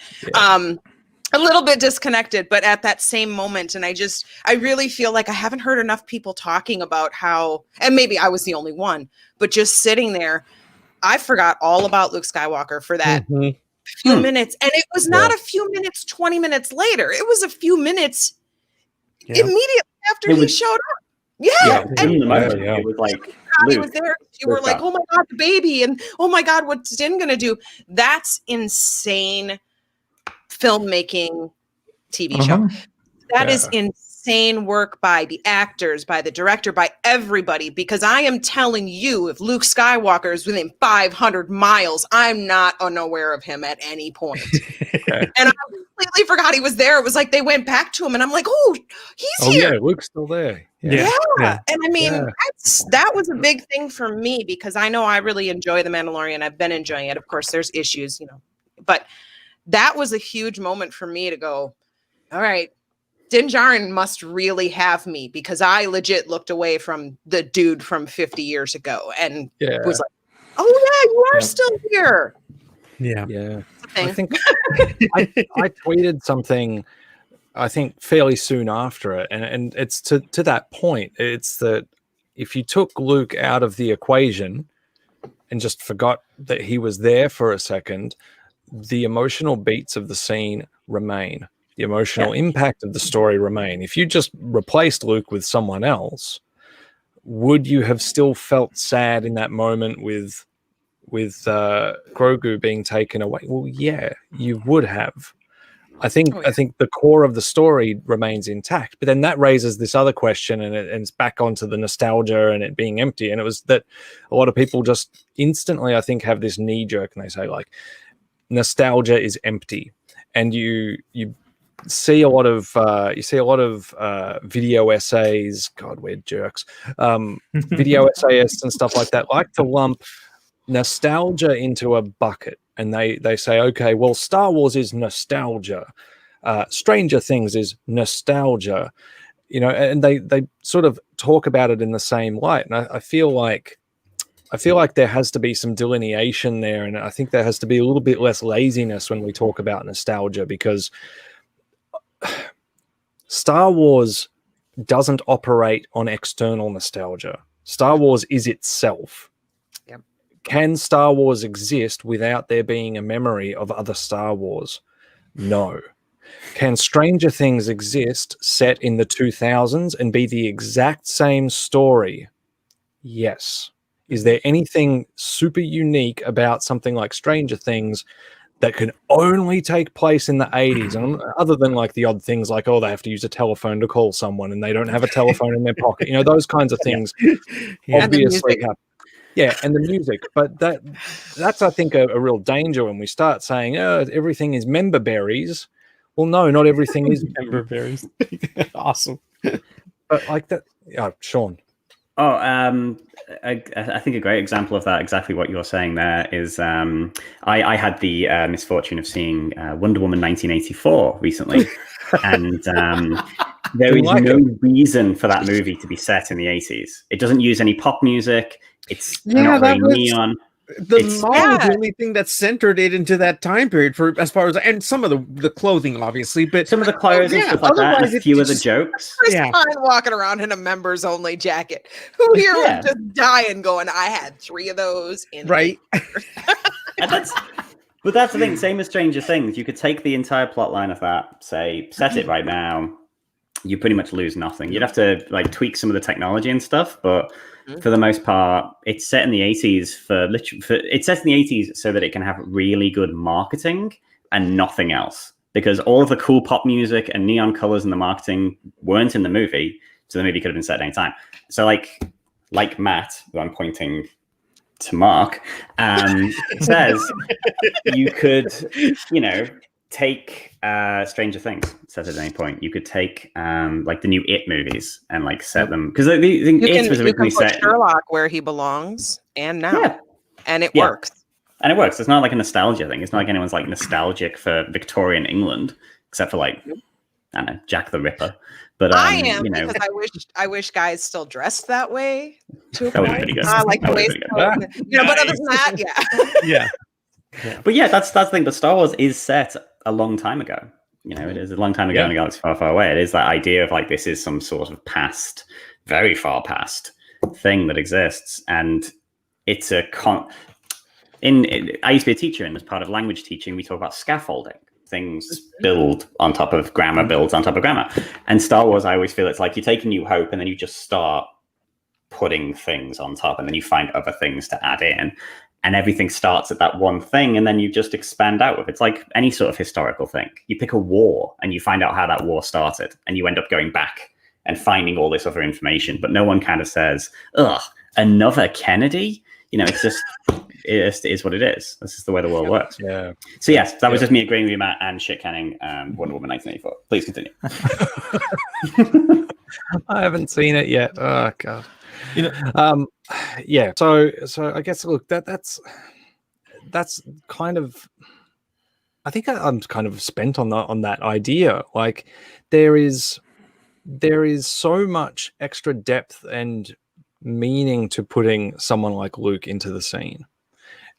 a little bit disconnected, but at that same moment, and I really feel like I haven't heard enough people talking about how, and maybe I was the only one, but just sitting there, I forgot all about Luke Skywalker for that few minutes. And it was not a few minutes, 20 minutes later. It was a few minutes immediately after he showed up. It was like he was there. You were like, oh my God, the baby. And oh my God, what's Din going to do? That's insane filmmaking TV show. That is insane work by the actors, by the director, by everybody, because I am telling you, if Luke Skywalker is within 500 miles, I'm not unaware of him at any point. And I completely forgot he was there. It was like they went back to him and I'm like, oh, he's here. Yeah, Luke's still there. Yeah. And I mean, that was a big thing for me because I know I really enjoy The Mandalorian. I've been enjoying it. Of course, there's issues, but that was a huge moment for me to go, all right, Din Djarin must really have me, because I legit looked away from the dude from 50 years ago and was like, oh yeah, you are still here. Yeah. I think I tweeted something, I think fairly soon after it. And it's to that point. It's that if you took Luke out of the equation and just forgot that he was there for a second, the emotional beats of the scene remain. The emotional impact of the story remain. If you just replaced Luke with someone else, would you have still felt sad in that moment with Grogu being taken away? Well, yeah, you would have. I think the core of the story remains intact, but then that raises this other question, and it's back onto the nostalgia and it being empty. And it was that a lot of people just instantly, I think, have this knee jerk, and they say like, nostalgia is empty, and you see a lot of video essays. God, we're jerks. Video essayists and stuff like that like to lump nostalgia into a bucket, and they say, okay, well, Star Wars is nostalgia, Stranger Things is nostalgia, and they sort of talk about it in the same light. And I feel like there has to be some delineation there, and I think there has to be a little bit less laziness when we talk about nostalgia, because Star Wars doesn't operate on external nostalgia. Star Wars is itself. Yep. Can Star Wars exist without there being a memory of other Star Wars? No. Can Stranger Things exist set in the 2000s and be the exact same story? Yes. Is there anything super unique about something like Stranger Things that can only take place in the 80s, and other than like the odd things like, oh, they have to use a telephone to call someone and they don't have a telephone in their pocket, those kinds of things obviously happen. Yeah, and the music. But that's I think a real danger when we start saying, oh, everything is member berries. Well, no, not everything is member berries. Awesome. But like that, Sean. Oh, I think a great example of that, exactly what you're saying there, is I had the misfortune of seeing Wonder Woman 1984 recently, and there is no reason for that movie to be set in the 80s. It doesn't use any pop music. It's not very neon. The It's- mall is the only thing that centered it into that time period for as far as, and some of the clothing, obviously, but some of the clothes and yeah, stuff like that, and otherwise a it few of the just- jokes. Chris Yeah. Pine walking around in a members only jacket. Who here Yeah. was just dying going, I had 3 of those in right. And but that's the thing. Same as Stranger Things. You could take the entire plot line of that, say, set it right now. You pretty much lose nothing. You'd have to like tweak some of the technology and stuff, but for the most part, it's set in the 80s it's set in the 80s so that it can have really good marketing and nothing else. Because all of the cool pop music and neon colors and the marketing weren't in the movie, so the movie could have been set at any time. So like Matt, who I'm pointing to Mark, says you could, take Stranger Things set at any point. You could take like the new It movies and like set them, because I think It was you originally can put set. Sherlock where he belongs and now. Yeah. And it Yeah. works. And it works. It's not like a nostalgia thing. It's not like anyone's like nostalgic for Victorian England, except for like, I don't know, Jack the Ripper. But I am, because I wish guys still dressed that way. To a That would be point. pretty good. I like the That would be waistcoat. pretty But other than that, yeah. Yeah. But yeah, that's the thing. But Star Wars is set a long time ago. It is a long time ago in a galaxy far, far away. It is that idea of like this is some sort of past, very far past thing that exists, and it's a I used to be a teacher, and as part of language teaching, we talk about scaffolding. Things build on top of grammar, builds on top of grammar. And Star Wars, I always feel it's like you take a New Hope, and then you just start putting things on top, and then you find other things to add in. And everything starts at that one thing, and then you just expand out with it. It's like any sort of historical thing. You pick a war, and you find out how that war started, and you end up going back and finding all this other information. But no one kind of says, ugh, another Kennedy? It's just, it is what it is. This is the way the world works. Yeah. So yes, that was just me agreeing with you, Matt, and shit-canning Wonder Woman 1984. Please continue. I haven't seen it yet. Oh god. Yeah. So I guess look, that's kind of. I think I'm kind of spent on that idea. Like there is so much extra depth and meaning to putting someone like Luke into the scene.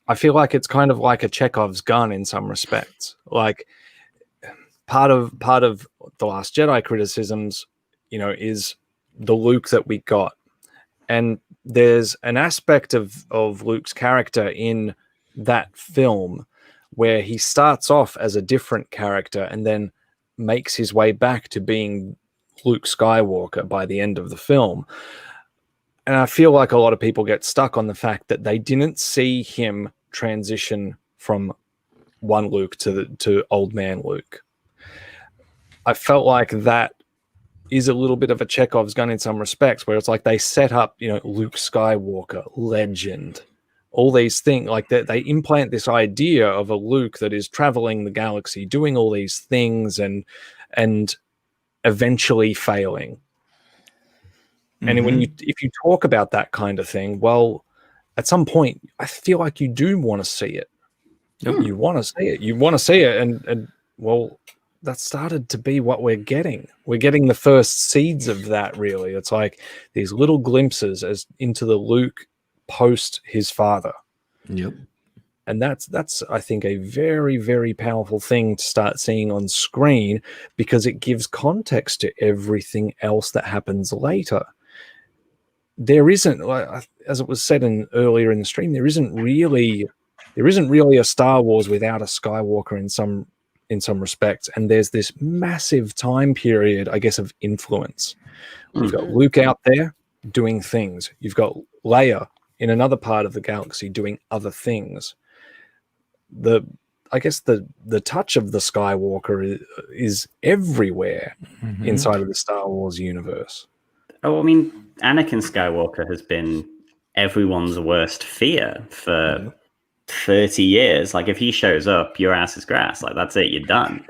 I feel like it's kind of like a Chekhov's gun in some respects. Like part of the Last Jedi criticisms, is the Luke that we got. And there's an aspect of Luke's character in that film where he starts off as a different character and then makes his way back to being Luke Skywalker by the end of the film. And I feel like a lot of people get stuck on the fact that they didn't see him transition from one Luke to old man Luke. I felt like that is a little bit of a Chekhov's gun in some respects, where it's like they set up, Luke Skywalker, legend, all these things, like they implant this idea of a Luke that is traveling the galaxy, doing all these things and eventually failing. And if you talk about that kind of thing, well, at some point, I feel like you do want to see it. You want to see it. You want to see it. And well, that started to be what we're getting. We're getting the first seeds of that, really. It's like these little glimpses as into the Luke post his father. Yep. And that's I think a very, very powerful thing to start seeing on screen, because it gives context to everything else that happens later. There isn't, as it was said earlier in the stream, there isn't really a Star Wars without a Skywalker in some respects. And there's this massive time period, I guess, of influence. You've got Luke out there doing things. You've got Leia in another part of the galaxy doing other things. I guess the touch of the Skywalker is everywhere inside of the Star Wars universe. Oh, I mean, Anakin Skywalker has been everyone's worst fear for 30 years. Like, if he shows up, your ass is grass. Like, that's it, you're done.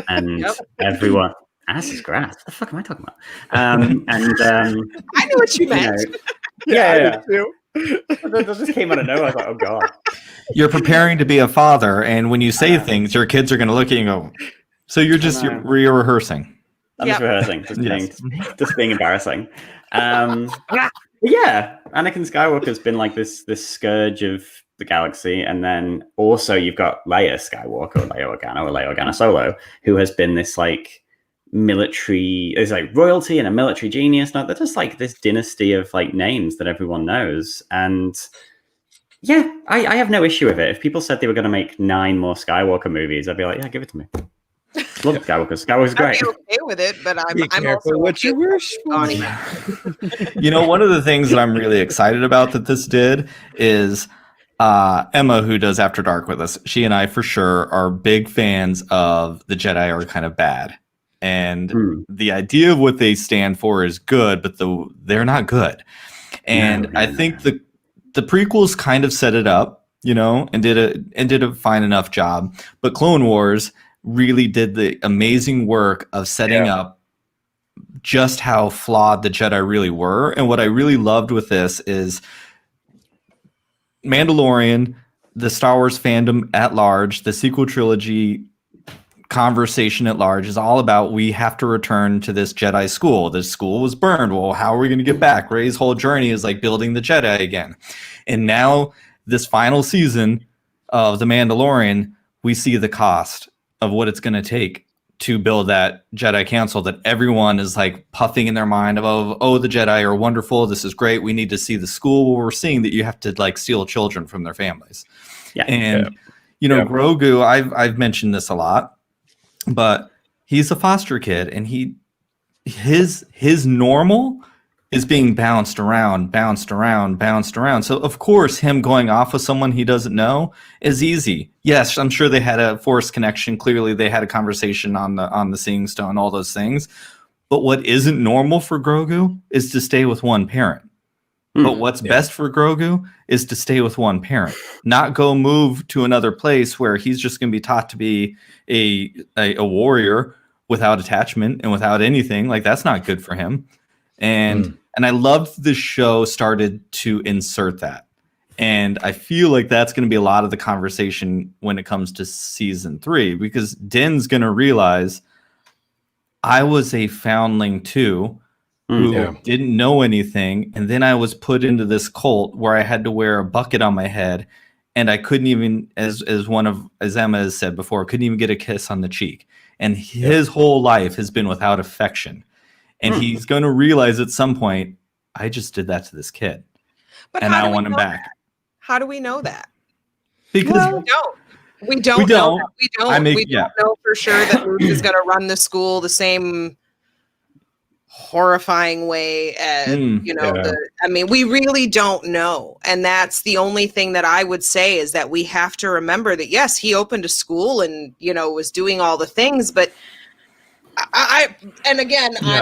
And everyone, ass is grass. What the fuck am I talking about? I knew what you meant. Yeah. That just came out of nowhere. I was like, oh god. You're preparing to be a father, and when you say things, your kids are going to look at you and go, so you're rehearsing. I'm just rehearsing, just being embarrassing. Yeah, Anakin Skywalker's been like this scourge of the galaxy, and then also you've got Leia Skywalker, or Leia Organa Solo, who has been this like military, is like royalty and a military genius. No, they're just like this dynasty of like names that everyone knows. And yeah, I have no issue with it. If people said they were going to make 9 more Skywalker movies, I'd be like, yeah, give it to me. Love Skywalker. Skywalker's great. I'm okay with it, but I'm careful also what you wish for. You know, one of the things that I'm really excited about that this did is Emma, who does After Dark with us, she and I for sure are big fans of the Jedi are kind of bad. And the idea of what they stand for is good, but they're not good. And I think the prequels kind of set it up, you know, and did a fine enough job. But Clone Wars really did the amazing work of setting up just how flawed the Jedi really were. And what I really loved with this is Mandalorian, the Star Wars fandom at large, the sequel trilogy conversation at large is all about, we have to return to this Jedi school. This school was burned. Well, how are we going to get back? Rey's whole journey is like building the Jedi again. And now this final season of The Mandalorian, we see the cost of what it's going to take to build that Jedi Council that everyone is like puffing in their mind of, oh, the Jedi are wonderful. This is great. We need to see the school where we're seeing that you have to like steal children from their families. Yeah. And, you know, Grogu, I've mentioned this a lot, but he's a foster kid, and his normal is being bounced around. So of course, him going off with someone he doesn't know is easy. Yes, I'm sure they had a forced connection. Clearly, they had a conversation on the Seeing Stone, all those things. But what isn't normal for Grogu is to stay with one parent. But what's best for Grogu is to stay with one parent, not go move to another place where he's just going to be taught to be a warrior without attachment and without anything. Like, that's not good for him. And I loved the show started to insert that. And I feel like that's going to be a lot of the conversation when it comes to season 3, because Din's going to realize I was a foundling too, who didn't know anything. And then I was put into this cult where I had to wear a bucket on my head, and I couldn't even, as Emma has said before, couldn't even get a kiss on the cheek. And his whole life has been without affection. And he's going to realize at some point, I just did that to this kid. But and I want him back. That? How do we know that? Because we don't know. We don't know for sure that Luke is going to run the school the same horrifying way as we really don't know. And that's the only thing that I would say, is that we have to remember that yes, he opened a school and was doing all the things, but I'm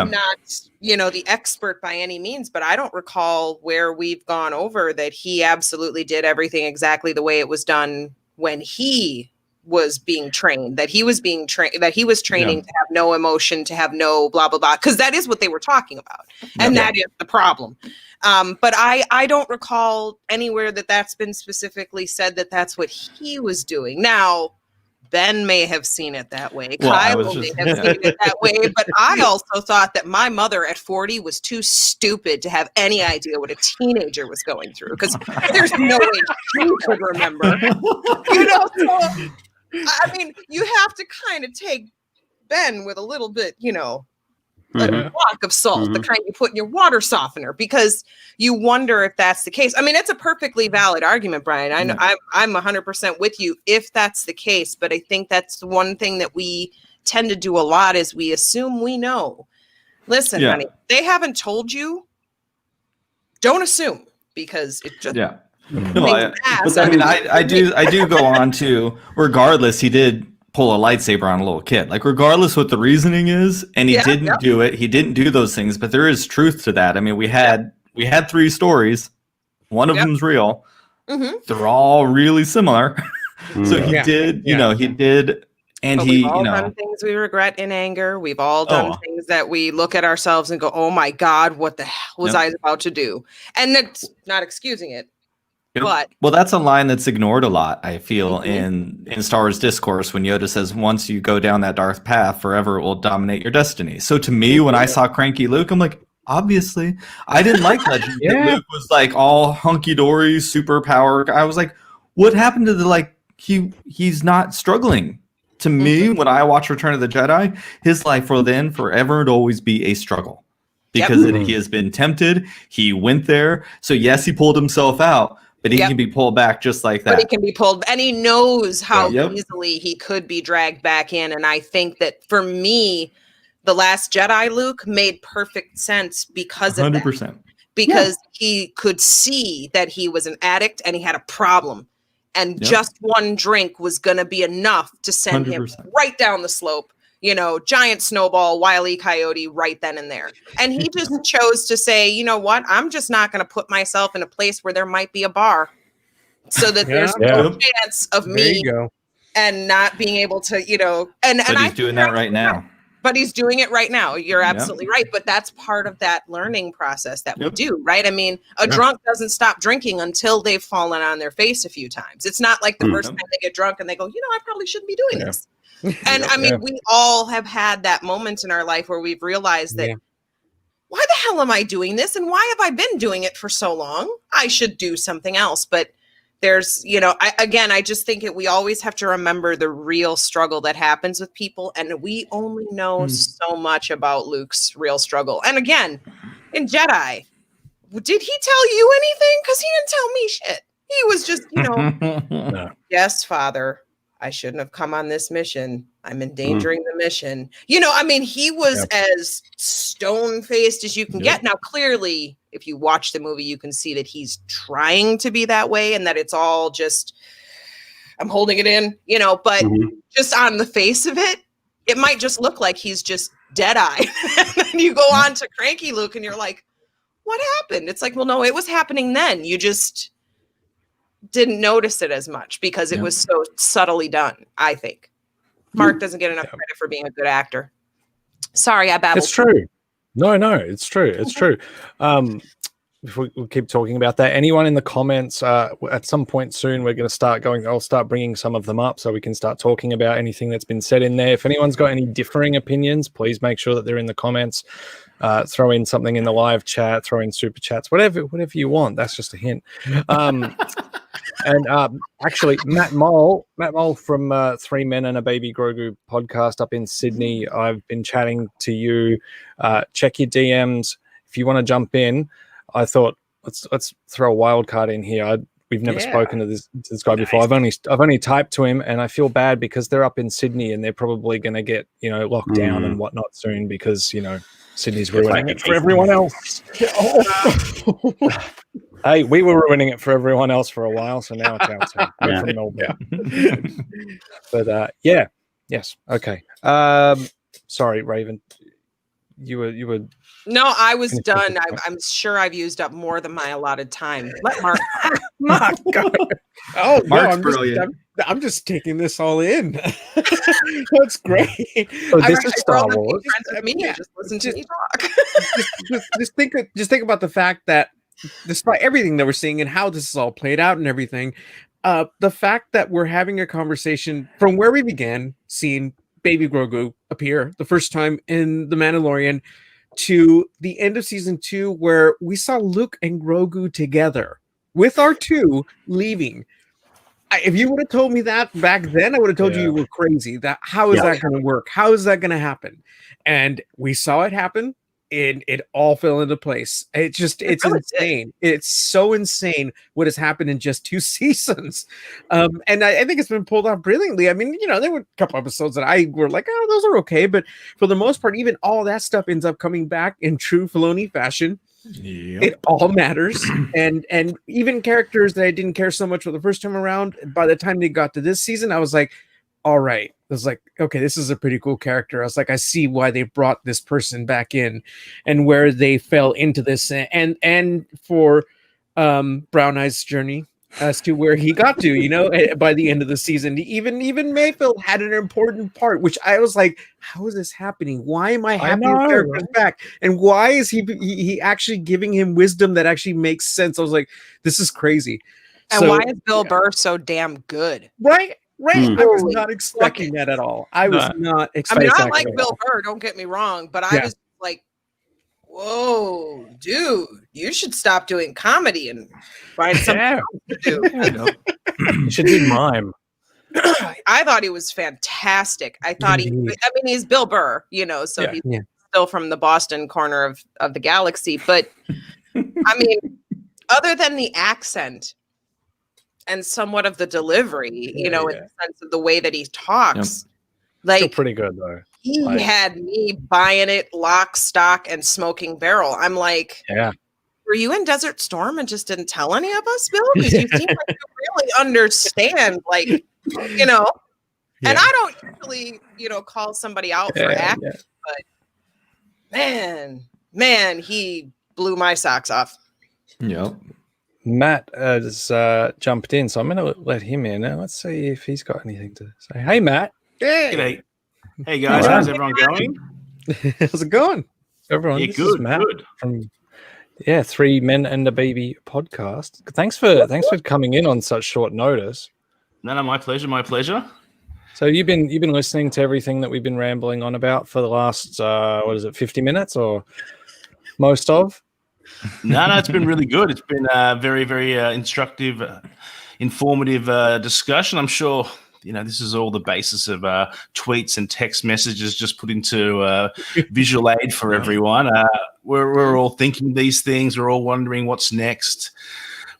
not the expert by any means, but I don't recall where we've gone over that he absolutely did everything exactly the way it was done when he was being trained, that he was being trained, that he was training to have no emotion, to have no blah, blah, blah, because that is what they were talking about. And that is the problem. But I don't recall anywhere that that's been specifically said that that's what he was doing. Now, Ben may have seen it that way. Kyle may have seen it that way. But I also thought that my mother at 40 was too stupid to have any idea what a teenager was going through, because there's no way she could remember. So, I mean, you have to kind of take Ben with a little bit, a block of salt, the kind you put in your water softener, because you wonder if that's the case. I mean, it's a perfectly valid argument, Brian. I'm 100% with you if that's the case, but I think that's the one thing that we tend to do a lot, is we assume we know. Listen, honey, they haven't told you. Don't assume, because it just I do go on to, regardless, he did pull a lightsaber on a little kid, like regardless what the reasoning is, and he didn't do it. He didn't do those things, but there is truth to that. I mean, we had 3 stories. One of them's real. They're all really similar. So he did, he did. And but we've all done things we regret in anger. We've all done things that we look at ourselves and go, oh my God, what the hell was I about to do? And that's not excusing it. But well, that's a line that's ignored a lot, I feel, in Star Wars discourse, when Yoda says, once you go down that dark path, forever it will dominate your destiny. So to me, when I saw cranky Luke, I'm like, obviously, I didn't like Legend. Luke was like all hunky-dory, superpower. I was like, what happened to the he's not struggling. To me, when I watch Return of the Jedi, his life will then forever and always be a struggle because he has been tempted. He went there. So yes, he pulled himself out, but he can be pulled back just like that. But he can be pulled, and he knows how easily he could be dragged back in. And I think that for me, The Last Jedi Luke made perfect sense because of 100%. That. Because he could see that he was an addict and he had a problem. And just one drink was going to be enough to send 100%. Him right down the slope. Giant snowball, Wile E. Coyote right then and there. And he just chose to say, you know what? I'm just not going to put myself in a place where there might be a bar so that there's no chance of me and not being able to, and he's doing that right now. But he's doing it right now. You're absolutely right. But that's part of that learning process that we do, right? I mean, a drunk doesn't stop drinking until they've fallen on their face a few times. It's not like the first time they get drunk and they go, I probably shouldn't be doing this. And I mean, we all have had that moment in our life where we've realized that, why the hell am I doing this? And why have I been doing it for so long? I should do something else. But there's, I just think we always have to remember the real struggle that happens with people. And we only know so much about Luke's real struggle. And again, in Jedi, did he tell you anything? Because he didn't tell me shit. He was just, yes, Father, I shouldn't have come on this mission. I'm endangering the mission. He was as stone-faced as you can get. Now, clearly, if you watch the movie, you can see that he's trying to be that way and that it's all just, I'm holding it in, but just on the face of it, it might just look like he's just dead-eyed. And then you go on to Cranky Luke and you're like, what happened? It's like, well, no, it was happening then. You just didn't notice it as much because it was so subtly done, I think. Mark doesn't get enough credit for being a good actor. Sorry, I babbled. It's true. No, it's true. It's true. If we'll keep talking about that. Anyone in the comments, at some point soon, we're going to start going. I'll start bringing some of them up so we can start talking about anything that's been said in there. If anyone's got any differing opinions, please make sure that they're in the comments. Throw in something in the live chat, throw in super chats, whatever you want. That's just a hint. And actually, Matt Mole from 3 Men and a Baby Grogu podcast up in Sydney. I've been chatting to you. Check your DMs if you want to jump in. I thought let's throw a wild card in here. We've never spoken to this guy before. I've only typed to him, and I feel bad because they're up in Sydney and they're probably going to get locked down and whatnot soon because Sydney's ruining it for everyone else. Hey, we were ruining it for everyone else for a while, so now it's our turn. We're from Melbourne. But yes, okay. Sorry, Raven. You were. No, I was done. I'm sure I've used up more than my allotted time. Let Mark. Mark. Oh, Mark's brilliant. I'm just taking this all in. That's great. So this is Star Wars. Just listen to me talk. just think about the fact that despite everything that we're seeing and how this is all played out and everything, the fact that we're having a conversation from where we began seeing Baby Grogu appear the first time in The Mandalorian to the end of season 2 where we saw Luke and Grogu together with R2 leaving. If you would have told me that back then, I would have told you were crazy. How is that going to work? How is that going to happen? And we saw it happen. And it all fell into place. It's insane. It's so insane what has happened in just 2 seasons. And I think it's been pulled off brilliantly. I mean, there were a couple episodes that I were like, oh, those are okay. But for the most part, even all that stuff ends up coming back in true Filoni fashion. Yep. It all matters. and even characters that I didn't care so much for the first time around, by the time they got to this season, I was like, all right. I was like, okay, this is a pretty cool character. I was like, I see why they brought this person back in and where they fell into this and for Brown Eye's journey as to where he got to, by the end of the season. Even Mayfield had an important part, which I was like, how is this happening? Why am I having these characters back? And why is he actually giving him wisdom that actually makes sense? I was like, this is crazy. And why is Bill Burr so damn good? Right. I was not expecting that at all. I was not expecting I like Bill Burr, don't get me wrong, but I was like, whoa, dude, you should stop doing comedy and find something else to do. You should do mime. I thought he was fantastic. I thought he's Bill Burr, so he's still from the Boston corner of the galaxy. But I mean, other than the accent and somewhat of the delivery, in the sense of the way that he talks, still pretty good though. He had me buying it lock, stock, and smoking barrel. I'm like, were you in Desert Storm and just didn't tell any of us, Bill? Because you seem like you really understand, and I don't usually, call somebody out for acting, but man, he blew my socks off. Yep. Matt has jumped in, so I'm going to let him in. Now let's see if he's got anything to say. Hey, Matt. G'day. Hey guys, how's everyone going? How's it going? Everyone, Yeah, this good, is Matt good. from Three Men and a Baby podcast. Thanks for coming in on such short notice. No, my pleasure, my pleasure. So you've been listening to everything that we've been rambling on about for the last 50 minutes or most of? No, it's been really good. It's been a very, very instructive, informative discussion. I'm sure this is all the basis of tweets and text messages just put into visual aid for everyone. We're all thinking these things. We're all wondering what's next.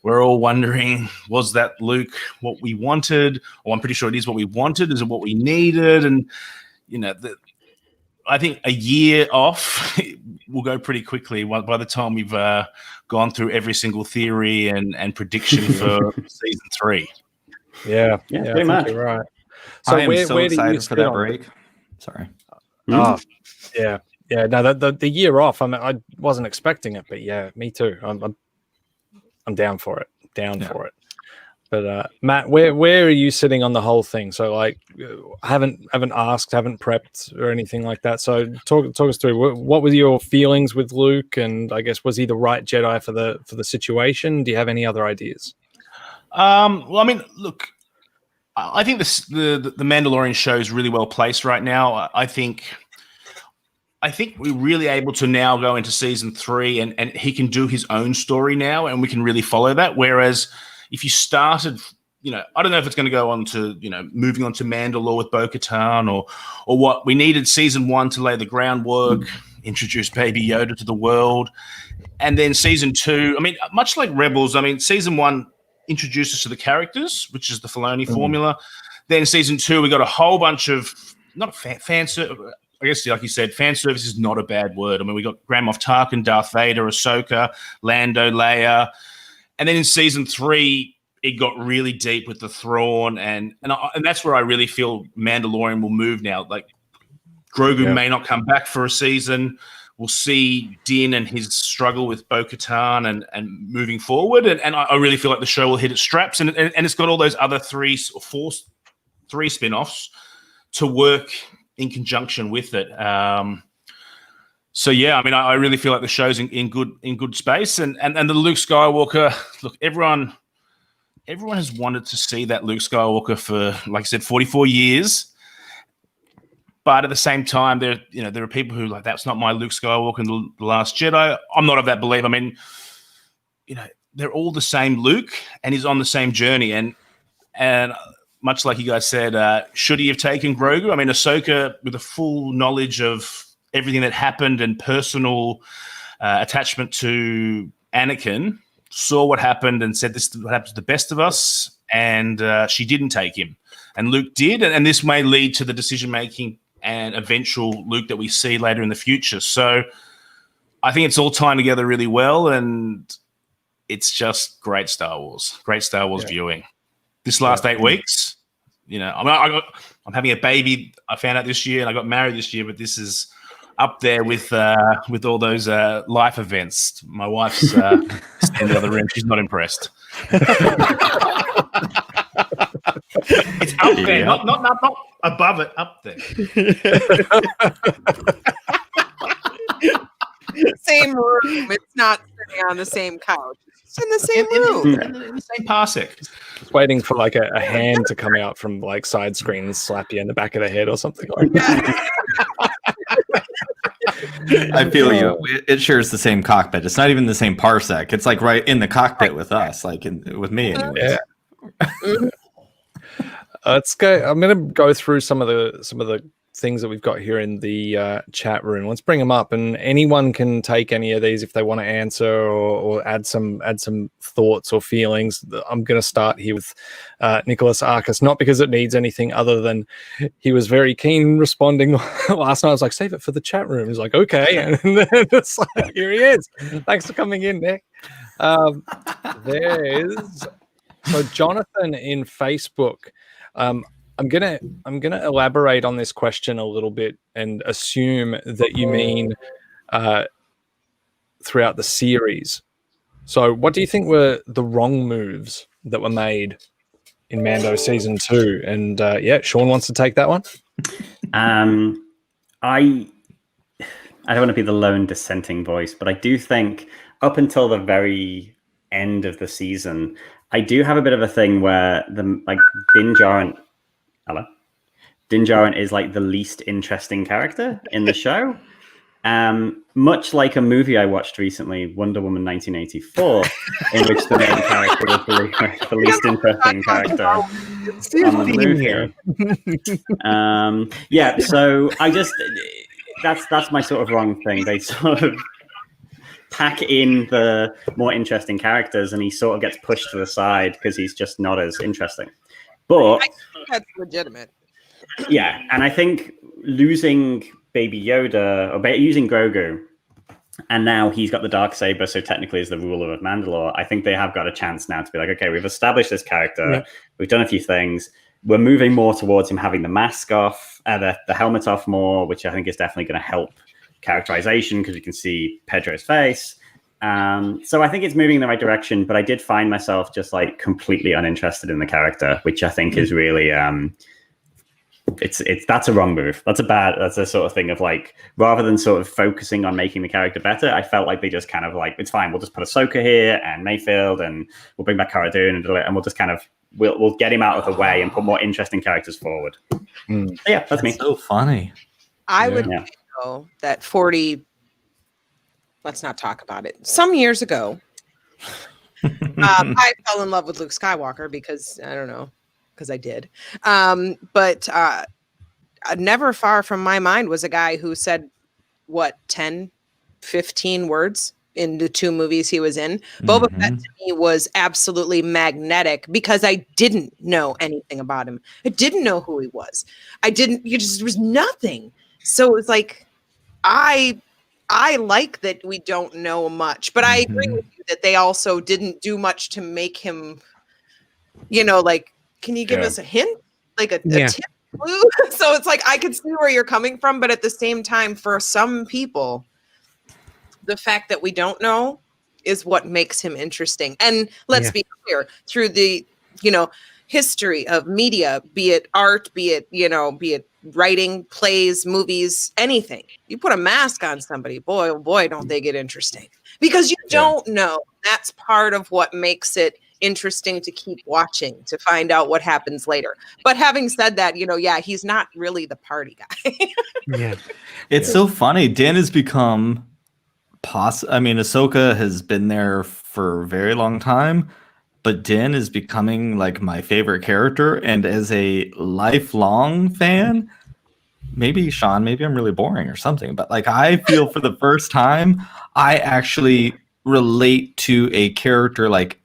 We're all wondering, was that Luke what we wanted? Or I'm pretty sure it is what we wanted. Is it what we needed? And, I think a year off will go pretty quickly by the time we've gone through every single theory and prediction for season 3. Yeah, pretty much. You're right. So I am so excited for that on break. Sorry. Oh, yeah. No, the year off. I mean, I wasn't expecting it, but yeah, me too. I'm down for it. For it. But Matt, where are you sitting on the whole thing? So I haven't asked, haven't prepped or anything like that. So talk us through what were your feelings with Luke, and I guess was he the right Jedi for the situation? Do you have any other ideas? Well, I mean, look, I think the Mandalorian show is really well placed right now. I think we're really able to now go into season 3 and he can do his own story now, and we can really follow that. Whereas if you started, I don't know if it's going to go on to, moving on to Mandalore with Bo-Katan or what. We needed season 1 to lay the groundwork, introduce Baby Yoda to the world, and then season 2. I mean, much like Rebels. I mean, season 1 introduced us to the characters, which is the Filoni formula. Then season 2, we got a whole bunch of not fan service. I guess, like you said, fan service is not a bad word. I mean, we got Grand Moff Tarkin, Darth Vader, Ahsoka, Lando, Leia. And then in season 3, it got really deep with the Thrawn. And that's where I really feel Mandalorian will move now. Like, Grogu may not come back for a season. We'll see Din and his struggle with Bo-Katan and moving forward. And I really feel like the show will hit its straps. And it's got all those other 3 spin-offs to work in conjunction with it. So yeah, I mean, I really feel like the show's in good space, and the Luke Skywalker. Look, everyone has wanted to see that Luke Skywalker for, like I said, 44 years. But at the same time, there are people who like, that's not my Luke Skywalker in the Last Jedi. I'm not of that belief. I mean, they're all the same Luke, and he's on the same journey, and much like you guys said, should he have taken Grogu? I mean, Ahsoka, with a full knowledge of everything that happened and personal attachment to Anakin, saw what happened and said, this is what happens to the best of us, and she didn't take him. And Luke did, and this may lead to the decision-making and eventual Luke that we see later in the future. So I think it's all tying together really well, and it's just great Star Wars viewing. This last 8 weeks, I'm having a baby. I found out this year, and I got married this year. But this is up there with all those life events. My wife's in the other room. She's not impressed. It's up there, not above it. Up there. Same room. It's not sitting on the same couch. It's in the same room. In the same parsec. Just waiting for like a hand to come out from like side screen and slap you in the back of the head or something like that. I feel you. It shares the same cockpit. It's not even the same parsec. It's like right in the cockpit with us, with me anyway. Yeah. Let's go. I'm going to go through some of the things that we've got here in the chat room. Let's bring them up, and anyone can take any of these if they want to answer or add some thoughts or feelings. I'm going to start here with Nicholas Arcus, not because it needs anything other than he was very keen responding last night. I was like, save it for the chat room. He's like, okay, and then it's like, here he is. Thanks for coming in, Nick. There's so Jonathan in Facebook. I'm gonna elaborate on this question a little bit and assume that you mean throughout the series. So, what do you think were the wrong moves that were made in Mando season 2? And Sean wants to take that one. I don't want to be the lone dissenting voice, but I do think up until the very end of the season, I do have a bit of a thing where Din Djarin is like the least interesting character in the show. Much like a movie I watched recently, Wonder Woman 1984, in which the main character was the least interesting character on the movie. So I just that's my sort of wrong thing. They sort of pack in the more interesting characters, and he sort of gets pushed to the side because he's just not as interesting. But I think that's legitimate. Yeah, and I think losing Baby Yoda or using Grogu, and now he's got the Darksaber, so technically is the ruler of Mandalore. I think they have got a chance now to be like, okay, we've established this character, we've done a few things, we're moving more towards him having the mask off, the helmet off more, which I think is definitely going to help characterization because you can see Pedro's face. So I think it's moving in the right direction, but I did find myself just like completely uninterested in the character, which I think is really that's a wrong move. That's a sort of thing of like, rather than sort of focusing on making the character better, I felt like they just kind of like, it's fine, we'll just put Ahsoka here and Mayfield, and we'll bring back Cara Dune, and we'll just kind of we'll get him out of the way and put more interesting characters forward. So that's me. So funny. I would know that 40. Let's not talk about it. Some years ago, I fell in love with Luke Skywalker because I don't know. Because I did. But never far from my mind was a guy who said, 10, 15 words in the 2 movies he was in. Boba Fett to me was absolutely magnetic because I didn't know anything about him. I didn't know who he was. There was nothing. So it was like, I like that we don't know much, but I agree with you that they also didn't do much to make him, like, can you give us a hint? Like a tip clue? So it's like, I could see where you're coming from, but at the same time, for some people, the fact that we don't know is what makes him interesting. And let's be clear, through the, history of media, be it art, be it writing, plays, movies, anything. You put a mask on somebody, boy, oh boy, don't they get interesting. Because you don't know. That's part of what makes it interesting to keep watching to find out what happens later. But having said that, he's not really the party guy. It's so funny. Dan has become Ahsoka has been there for a very long time, but Din is becoming like my favorite character. And as a lifelong fan, maybe Sean, maybe I'm really boring or something, but like I feel for the first time, I actually relate to a character like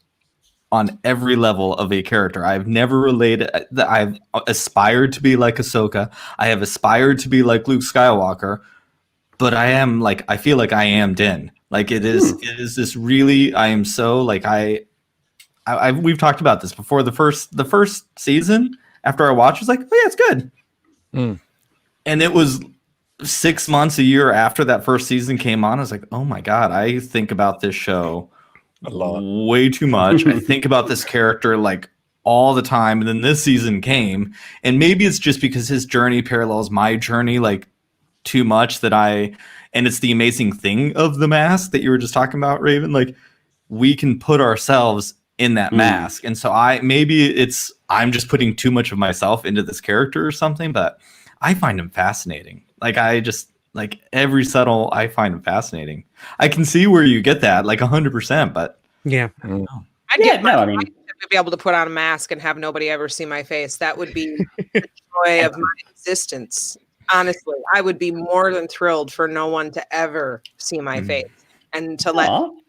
on every level of a character. I've never related. I've aspired to be like Ahsoka. I have aspired to be like Luke Skywalker, but I feel like I am Din. Like it is this really, I am so like, we've talked about this before. The first season after I watched was like, oh yeah, it's good. And it was 6 months, a year after that first season came on. I was like, oh my God, I think about this show a lot, way too much. I think about this character like all the time. And then this season came, and maybe it's just because his journey parallels my journey like too much and it's the amazing thing of the mask that you were just talking about, Raven. Like we can put ourselves in that mask. And so I'm just putting too much of myself into this character or something, but I find him fascinating. Like every subtle, I find him fascinating. I can see where you get that, like 100%, but I get my to be able to put on a mask and have nobody ever see my face. That would be the joy of my existence. Honestly, I would be more than thrilled for no one to ever see my face and to let me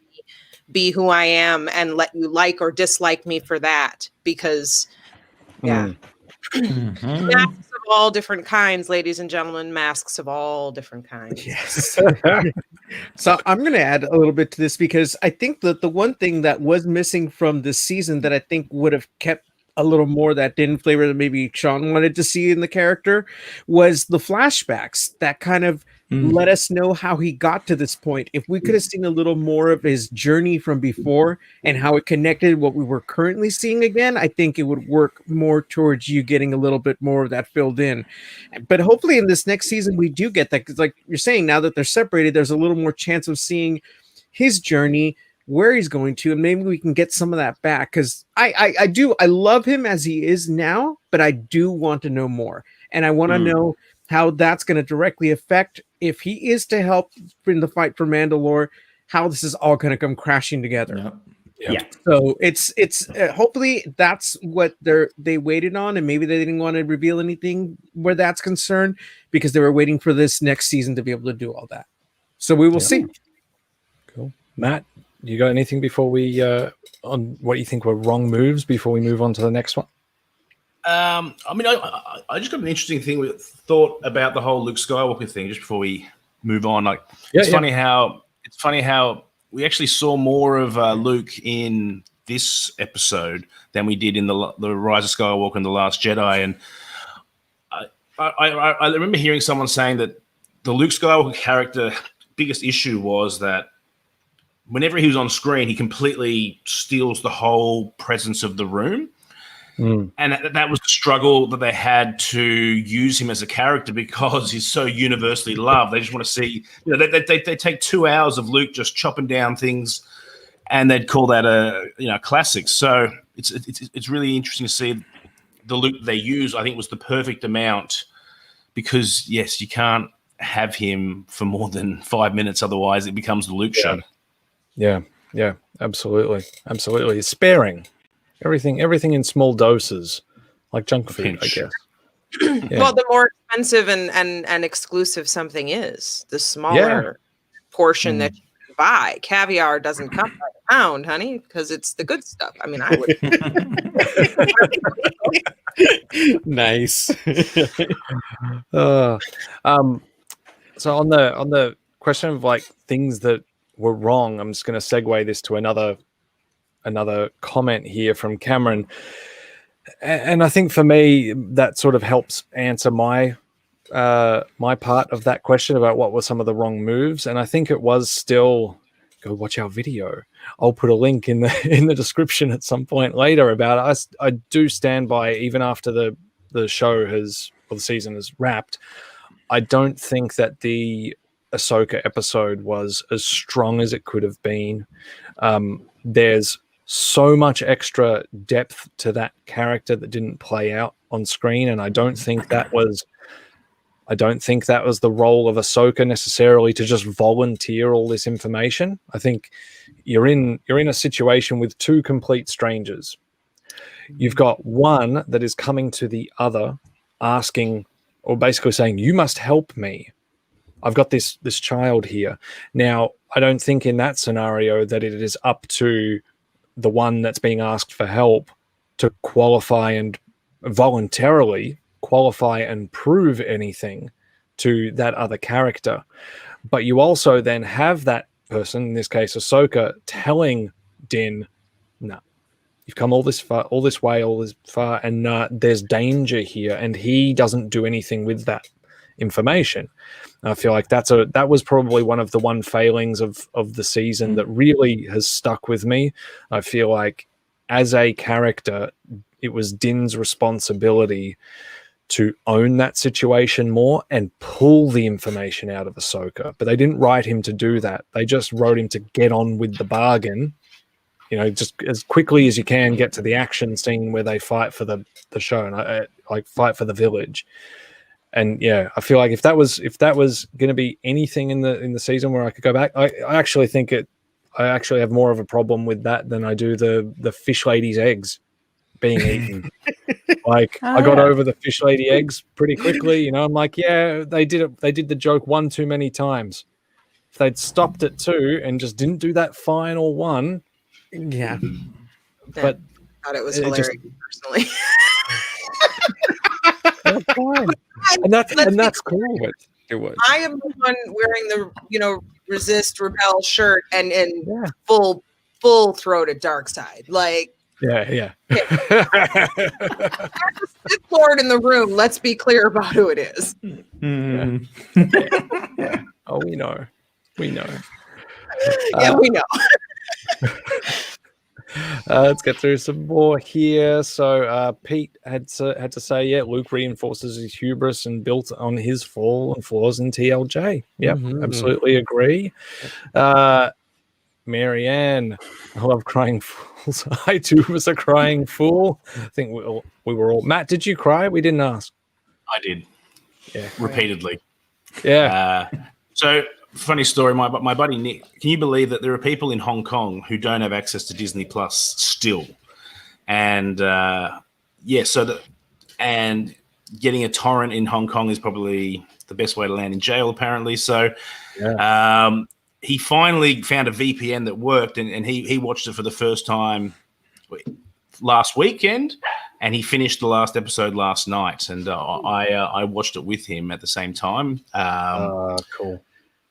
be who I am and let you like or dislike me for that. Because, masks of all different kinds, ladies and gentlemen, masks of all different kinds. Yes. So I'm going to add a little bit to this because I think that the one thing that was missing from this season that I think would have kept a little more that din flavor that maybe Sean wanted to see in the character was the flashbacks that kind of let us know how he got to this point. If we could have seen a little more of his journey from before and how it connected what we were currently seeing again, I think it would work more towards you getting a little bit more of that filled in. But hopefully in this next season, we do get that. Because like you're saying, now that they're separated, there's a little more chance of seeing his journey, where he's going to, and maybe we can get some of that back. Because I love him as he is now, but I do want to know more. And I want to know how that's going to directly affect, if he is to help in the fight for Mandalore, how this is all going to come crashing together. Yeah. So it's hopefully that's what they waited on, and maybe they didn't want to reveal anything where that's concerned because they were waiting for this next season to be able to do all that. So we will see. Cool. Matt, you got anything before we on what you think were wrong moves before we move on to the next one? I mean, I just got an interesting thought about the whole Luke Skywalker thing just before we move on. Like, it's funny how we actually saw more of Luke in this episode than we did in the Rise of Skywalker and The Last Jedi. And I remember hearing someone saying that the Luke Skywalker character biggest issue was that whenever he was on screen, he completely steals the whole presence of the room. And that was the struggle that they had to use him as a character because he's so universally loved. They just want to see, they take 2 hours of Luke just chopping down things, and they'd call that a classic. So it's really interesting to see the Luke they use. I think was the perfect amount because yes, you can't have him for more than 5 minutes, otherwise it becomes the Luke show. Yeah, absolutely. It's sparing. Everything in small doses, like junk food, I guess. Well, the more expensive and exclusive something is, the smaller portion that you can buy. Caviar doesn't come by the pound, honey, because it's the good stuff. I mean, I would. Nice. So on the question of like things that were wrong, I'm just going to segue this to another comment here from Cameron, and I think for me that sort of helps answer my part of that question about what were some of the wrong moves. And I think it was still, go watch our video. I'll put a link in the description at some point later about it. I do stand by, even after the show the season has wrapped, I don't think that the Ahsoka episode was as strong as it could have been. There's so much extra depth to that character that didn't play out on screen, and I don't think that was the role of Ahsoka necessarily, to just volunteer all this information. I think you're in a situation with two complete strangers. You've got one that is coming to the other, asking, or basically saying, "You must help me. I've got this child here." Now, I don't think in that scenario that it is up to the one that's being asked for help to qualify and voluntarily qualify and prove anything to that other character. But you also then have that person, in this case Ahsoka, telling Din, "No, you've come all this far, and there's danger here," and he doesn't do anything with that information. I feel like that was probably one of the failings of the season that really has stuck with me. I feel like as a character, it was Din's responsibility to own that situation more and pull the information out of Ahsoka. But they didn't write him to do that. They just wrote him to get on with the bargain, just as quickly as you can get to the action scene where they fight for the show and like fight for the village. And yeah, I feel like if that was going to be anything in the season where I could go back, I actually think I actually have more of a problem with that than I do the fish lady's eggs being eaten. Like I got over the fish lady eggs pretty quickly. You know, I'm like, yeah, they did it. They did the joke one too many times. If they'd stopped at 2 and just didn't do that final one, Yeah. but I thought it was it hilarious personally. that's fine. And that's cool. It was. I am the one wearing the resist rebel shirt and full throated dark side. Like yeah. Sith Lord in the room. Let's be clear about who it is. Yeah. Oh, we know. We know. Yeah, we know. Let's get through some more here. So Pete had to say, yeah, Luke reinforces his hubris and built on his fall and flaws in TLJ. Yep, absolutely agree. Marianne, I love crying fools. I too was a crying fool. I think we were all. Matt, did you cry? We didn't ask. I did. Yeah. Repeatedly. Yeah. So funny story. My buddy Nick. Can you believe that there are people in Hong Kong who don't have access to Disney Plus still? And and getting a torrent in Hong Kong is probably the best way to land in jail, apparently. So he finally found a VPN that worked, and he watched it for the first time last weekend, and he finished the last episode last night, and I watched it with him at the same time. Cool.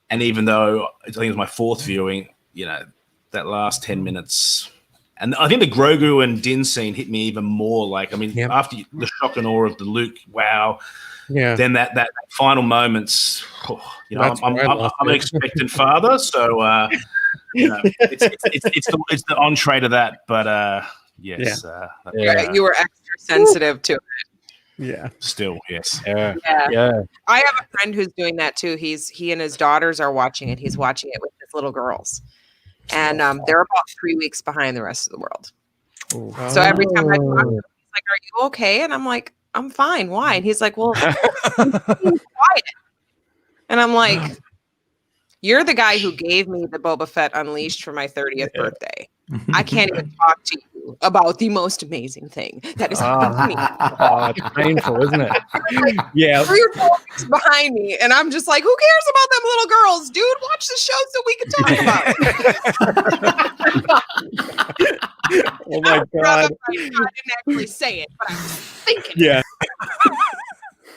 And even though I think it was my fourth viewing, that last 10 minutes, and I think the Grogu and Din scene hit me even more. Like, I mean, after the shock and awe of the Luke, wow. Yeah. Then that final moments, I'm an expectant father, so it's the entree to that. But yes, you were extra sensitive to it. Yeah. Still, yes. Yeah. I have a friend who's doing that too. He and his daughters are watching it. He's watching it with his little girls, and they're about 3 weeks behind the rest of the world. Ooh. So every time I talk to him, he's like, "Are you okay?" And I'm like, "I'm fine. Why?" And he's like, "Well, quiet." And I'm like, "You're the guy who gave me the Boba Fett Unleashed for my 30th birthday. I can't even talk to you about the most amazing thing that is happening to me." It's painful, isn't it? Yeah. 3 or 4 weeks behind me, and I'm just like, "Who cares about them little girls, dude? Watch the show so we can talk about it." Oh my God! I didn't actually say it, but I was thinking. Yeah.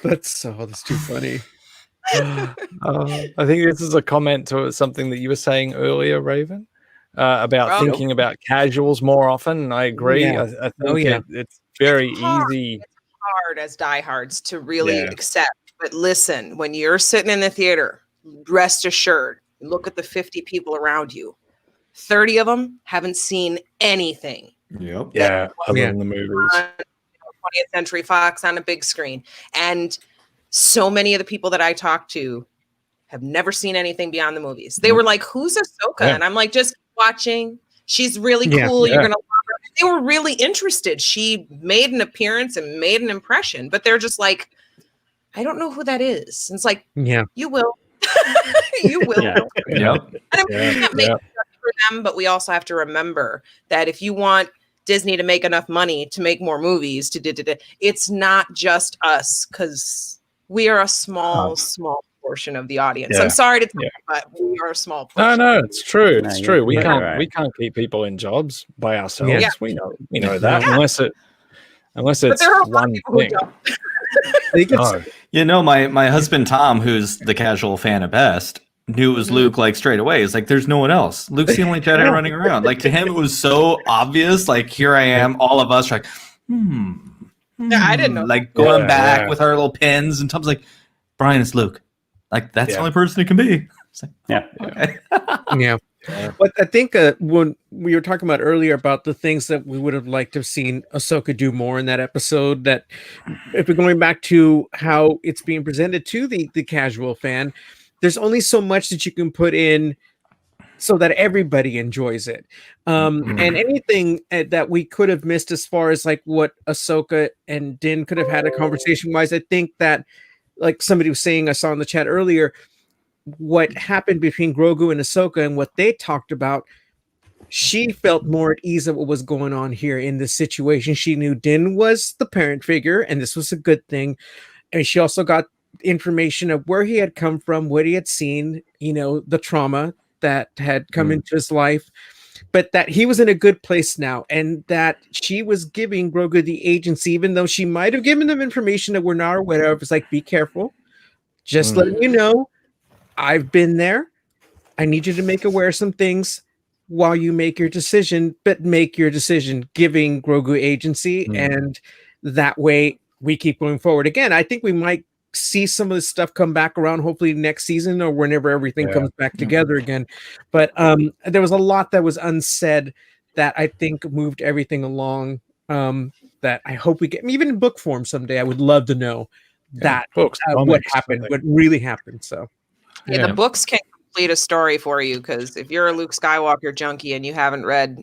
That's too funny. I think this is a comment to something that you were saying earlier, Raven, about thinking about casuals more often. And I agree. Yeah. I think it's very easy. It's hard as diehards to really accept. But listen, when you're sitting in the theater, rest assured, look at the 50 people around you. 30 of them haven't seen anything. Yep. Yeah. Other than the movies. On 20th Century Fox on a big screen. And so many of the people that I talk to have never seen anything beyond the movies. They were like, "Who's Ahsoka?" Yeah. And I'm like, "Just watching. She's really cool. You're going to love her." They were really interested. She made an appearance and made an impression, but they're just like, "I don't know who that is." And it's like, you will. You will. Yep. And we can't make it for them, but we also have to remember that if you want Disney to make enough money to make more movies, it's not just us, because we are a small portion of the audience. I'm sorry to tell you, but we are a small portion. No, it's true. It's true. We can't keep people in jobs by ourselves. Yeah. We know that unless it's one thing. My husband Tom, who's the casual fan at best, knew it was Luke like straight away. It's like, there's no one else. Luke's the only Jedi running around. Like, to him, it was so obvious. Like, here I am, all of us are like, I didn't know. Like, going back with our little pins, and Tom's like, "Brian, it's Luke. Like, that's the only person it can be." It's like, okay. But I think when we were talking about earlier about the things that we would have liked to have seen Ahsoka do more in that episode, that if we're going back to how it's being presented to the casual fan, there's only so much that you can put in so that everybody enjoys it. And anything that we could have missed as far as like what Ahsoka and Din could have had a conversation wise, I think that, like somebody was saying, I saw in the chat earlier, what happened between Grogu and Ahsoka and what they talked about she felt more at ease of what was going on here in this situation. She knew Din was the parent figure, and this was a good thing. And she also got information of where he had come from, what he had seen, the trauma that had come into his life, but that he was in a good place now, and that she was giving Grogu the agency, even though she might have given them information that we're not aware of. It's like, be careful. Just letting you know, I've been there. I need you to make aware of some things while you make your decision, but make your decision giving Grogu agency, and that way we keep going forward. Again, I think we might see some of this stuff come back around, hopefully next season or whenever everything comes back together again. But there was a lot that was unsaid that I think moved everything along, that I hope we get, even in book form someday. I would love to know that books, what happened, what really happened. So the books can complete a story for you, because if you're a Luke Skywalker junkie and you haven't read,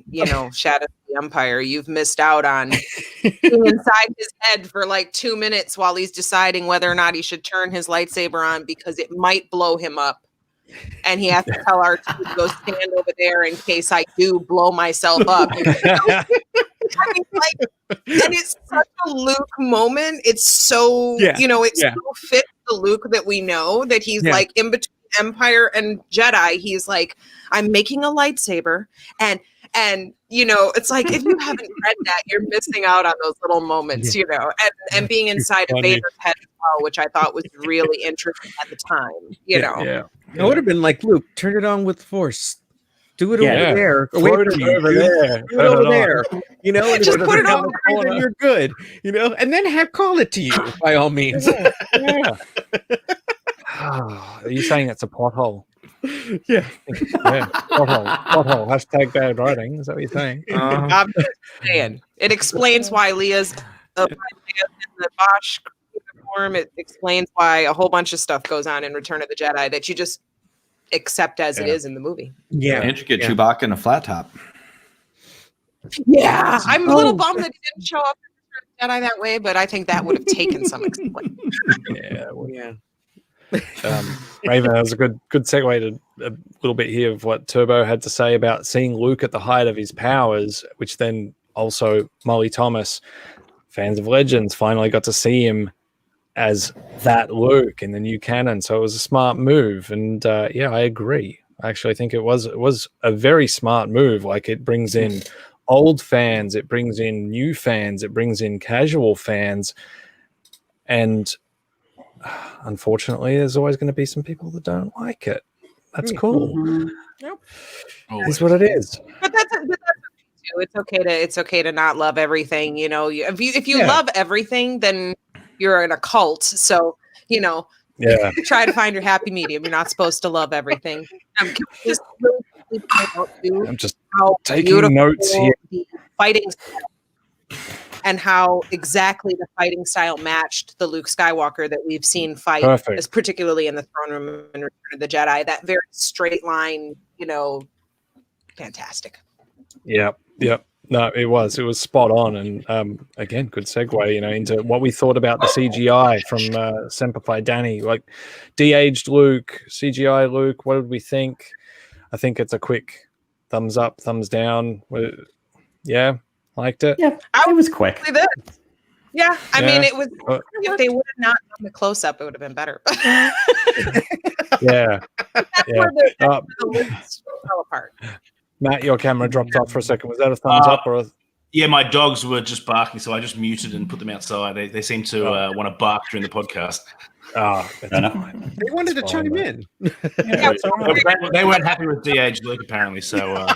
Shadow of the Empire, you've missed out on being inside his head for like 2 minutes while he's deciding whether or not he should turn his lightsaber on, because it might blow him up. And he has to tell R2 to go stand over there in case I do blow myself up. I mean, and it's such a Luke moment. It's so, so fit the Luke that we know, that he's like in between Empire and Jedi. He's like, I'm making a lightsaber, and it's like, if you haven't read that, you're missing out on those little moments, and being inside of Vader's head as well, which I thought was really interesting at the time, I would have been like, Luke, turn it on with the Force. Do it over there. Float it over there. Do it over there. And just put it on the screen and you're good. And then call it to you by all means. Are you saying it's a plot hole? Yeah. Plot hole. Hashtag bad writing. Is that what you're saying? I'm just saying. It explains why Leah's in the Bosch uniform. It explains why a whole bunch of stuff goes on in Return of the Jedi that you just accept as it is in the movie. Yeah. And you get Chewbacca in a flat top. Yeah. I'm a little bummed that he didn't show up in Return of the Jedi that way, but I think that would have taken some explaining. Raven, that was a good segue to a little bit here of what Turbo had to say about seeing Luke at the height of his powers, which then also Molly Thomas, fans of Legends, finally got to see him as that Luke in the new canon. So it was a smart move, and I agree. I actually think it was a very smart move. Like, it brings in old fans, it brings in new fans, it brings in casual fans, and unfortunately, there's always going to be some people that don't like it. That's cool. Yep. It's what it is. But that's okay too. It's okay to not love everything. If you love everything, then you're in a cult. So try to find your happy medium. You're not supposed to love everything. I'm just taking notes here. The fighting style, and how exactly the fighting style matched the Luke Skywalker that we've seen fight, as particularly in the throne room and Return of the Jedi. That very straight line, fantastic. Yep. No, it was spot on, and again, good segue, into what we thought about the CGI from Semper Fi Danny, like de-aged Luke, CGI Luke. What did we think? I think it's a quick thumbs up, thumbs down. Yeah. Liked it. Yeah, it was quick. Yeah, I mean, it was. If they would have not done the close up, it would have been better. That's where the lips fell apart. Matt, your camera dropped off for a second. Was that a thumbs up or? Yeah, my dogs were just barking, so I just muted and put them outside. They seem to want to bark during the podcast. That's fine. They wanted to chime in. They weren't happy with de-aged Luke, apparently. So,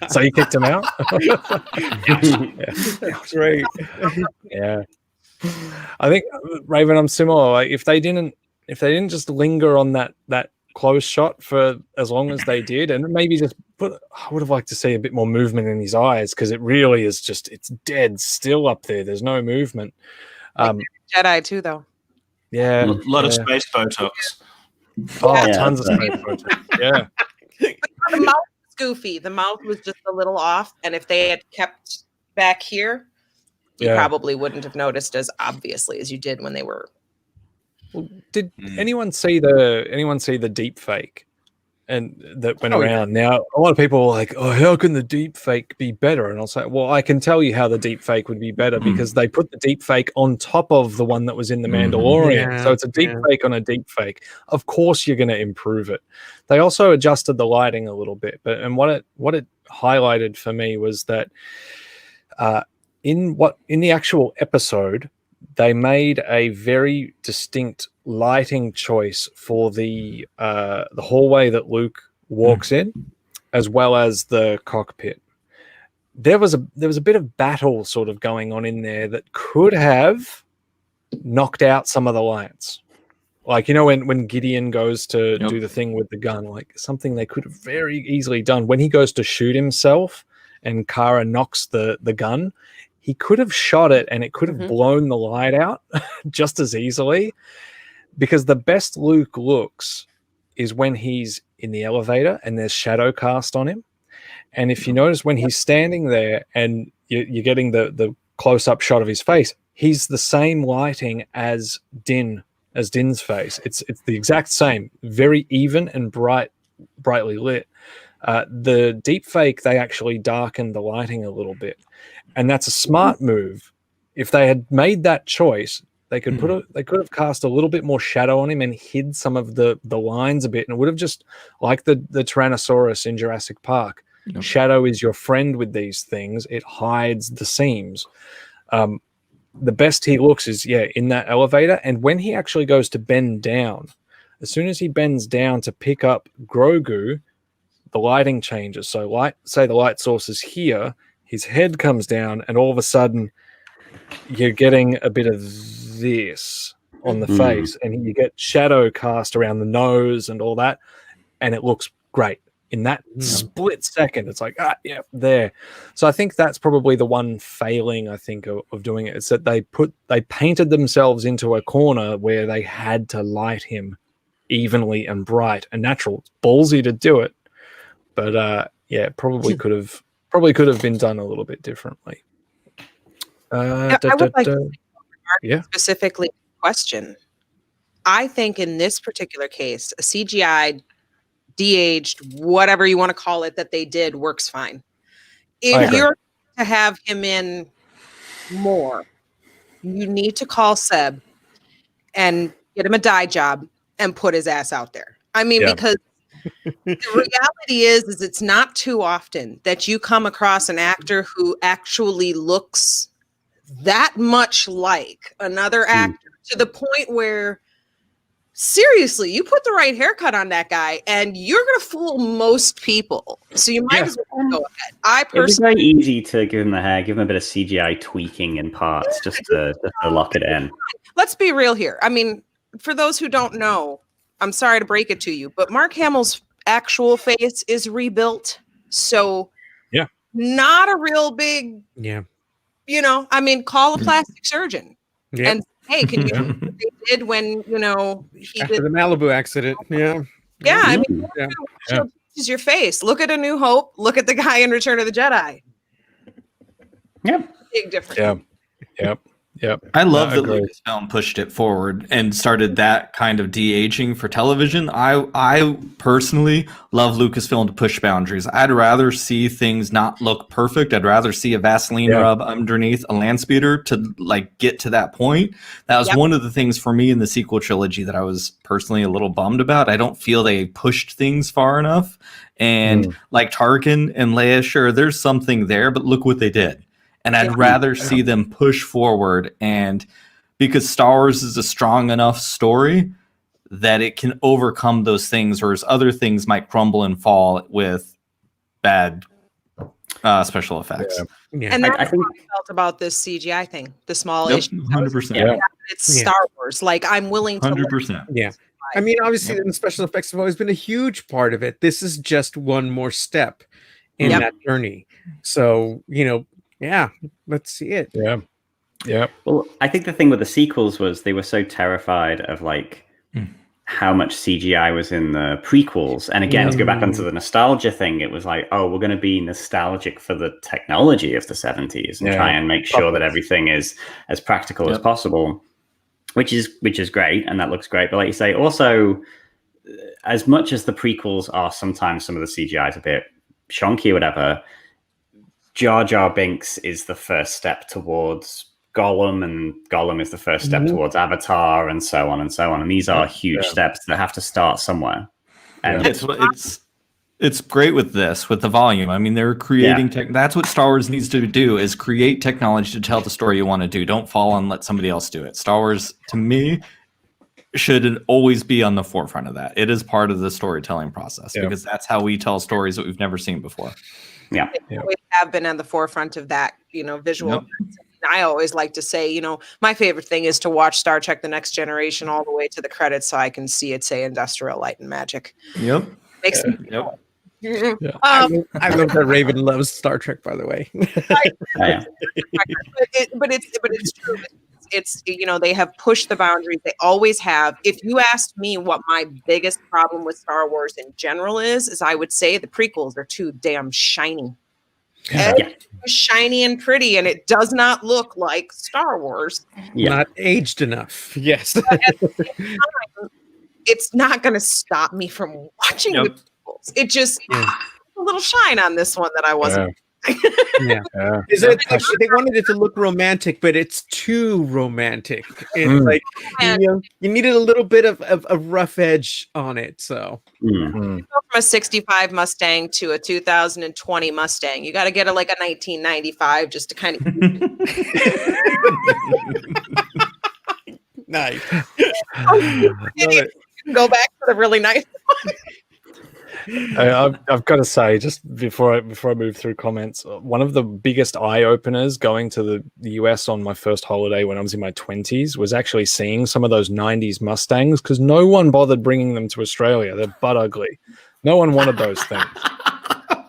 so you kicked him out. Right. Yeah. I think Raven, I'm similar. Like, if they didn't just linger on that close shot for as long as they did, and maybe just I would have liked to see a bit more movement in his eyes, because it really is just, it's dead still up there. There's no movement. Jedi too, though. Yeah, a lot of space Botox. Tons of space Botox. Yeah. The mouth was goofy. The mouth was just a little off, and if they had kept back here, you probably wouldn't have noticed as obviously as you did when they were. Well, did anyone see the deep fake and that went around. Now, a lot of people are like, "Oh, how can the deep fake be better?" And I'll say, "Well, I can tell you how the deep fake would be better because they put the deep fake on top of the one that was in the Mandalorian. So it's a deep fake on a deep fake. Of course, you're going to improve it." They also adjusted the lighting a little bit, and what it highlighted for me was that in the actual episode, they made a very distinct lighting choice for the hallway that Luke walks in, as well as the cockpit. There was a bit of battle sort of going on in there that could have knocked out some of the lights. Like, you know, when Gideon goes to do the thing with the gun, like something they could have very easily done. When he goes to shoot himself and Kara knocks the gun, he could have shot it and it could have blown the light out just as easily, because the best Luke looks is when he's in the elevator and there's shadow cast on him. And if you notice when he's standing there and you're getting the close-up shot of his face, he's the same lighting as Din's face. It's the exact same, very even and brightly lit. The deep fake, they actually darkened the lighting a little bit. And that's a smart move. If they had made that choice, they could they could have cast a little bit more shadow on him and hid some of the lines a bit, and it would have just, like the Tyrannosaurus in Jurassic Park. Shadow is your friend with these things. It hides the seams. The best he looks is in that elevator, and when he actually goes to bend down, as soon as he bends down to pick up Grogu, the lighting changes. So say the light source is here, his head comes down, and all of a sudden you're getting a bit of this on the face, and you get shadow cast around the nose and all that, and it looks great. In that split second, it's like, there. So I think that's probably the one failing, I think, of doing it. It's that they painted themselves into a corner where they had to light him evenly and bright and natural. It's ballsy to do it, but probably could have been done a little bit differently. I would like to specifically question. I think in this particular case, a CGI de-aged, whatever you want to call it, that they did works fine. If you're to have him in more, you need to call Seb and get him a dye job and put his ass out there. I mean, because the reality is it's not too often that you come across an actor who actually looks that much like another actor to the point where, seriously, you put the right haircut on that guy and you're going to fool most people. So you might as well go ahead. It's very easy to give him the hair, give him a bit of CGI tweaking in parts just to lock it in. Let's be real here. I mean, for those who don't know, I'm sorry to break it to you, but Mark Hamill's actual face is rebuilt. So not a real big, I mean, call a plastic surgeon and hey, can you do what they did when, he after did the Malibu accident? I mean, is your face. Look at A New Hope. Look at the guy in Return of the Jedi. Big difference. Yep. I love that Lucasfilm pushed it forward and started that kind of de-aging for television. I personally love Lucasfilm to push boundaries. I'd rather see things not look perfect. I'd rather see a Vaseline rub underneath a land speeder to get to that point. That was one of the things for me in the sequel trilogy that I was personally a little bummed about. I don't feel they pushed things far enough. And like Tarkin and Leia, sure, there's something there, but look what they did. And I'd rather see them push forward, and because Star Wars is a strong enough story that it can overcome those things, whereas other things might crumble and fall with bad special effects. And that's how I felt about this CGI thing, the small issue. 100%. It's Star Wars. Like, I'm willing to 100%. I mean, obviously, the special effects have always been a huge part of it. This is just one more step in that journey. So, let's see it. Well, I think the thing with the sequels was they were so terrified of how much CGI was in the prequels. And again, to go back onto the nostalgia thing, it was like, oh, we're going to be nostalgic for the technology of the 70s and try and make sure that everything is as practical as possible, which is great. And that looks great. But like you say, also as much as the prequels are sometimes some of the CGI is a bit shonky or whatever, Jar Jar Binks is the first step towards Gollum, and Gollum is the first step towards Avatar, and so on and so on. And these are huge steps that have to start somewhere. And It's great with the volume. I mean, they're creating that's what Star Wars needs to do, is create technology to tell the story you want to do. Don't fall and let somebody else do it. Star Wars, to me, should always be on the forefront of that. It is part of the storytelling process because that's how we tell stories that we've never seen before. Yeah. We have been on the forefront of that, visual. Yep. I always like to say, my favorite thing is to watch Star Trek The Next Generation all the way to the credits so I can see it say Industrial Light and Magic. Yep. Makes me Yeah. I love that Raven loves Star Trek, by the way. but it's true. It's they have pushed the boundaries. They always have. If you asked me what my biggest problem with Star Wars in general is I would say the prequels are too damn shiny. Shiny and pretty, and it does not look like Star Wars. Not aged enough. Yes. But at the same time, it's not going to stop me from watching the prequels. It just a little shine on this one that I wasn't. Is it, they wanted it to look romantic, but it's too romantic. It's like you needed a little bit of a rough edge on it. So you go from a 65 Mustang to a 2020 Mustang. You got to get a 1995 just to kind of nice. Go back to the really nice one. I've got to say, just before I move through comments, one of the biggest eye openers going to the US on my first holiday when I was in my 20s was actually seeing some of those 90s Mustangs, because no one bothered bringing them to Australia. They're butt ugly. No one wanted those things.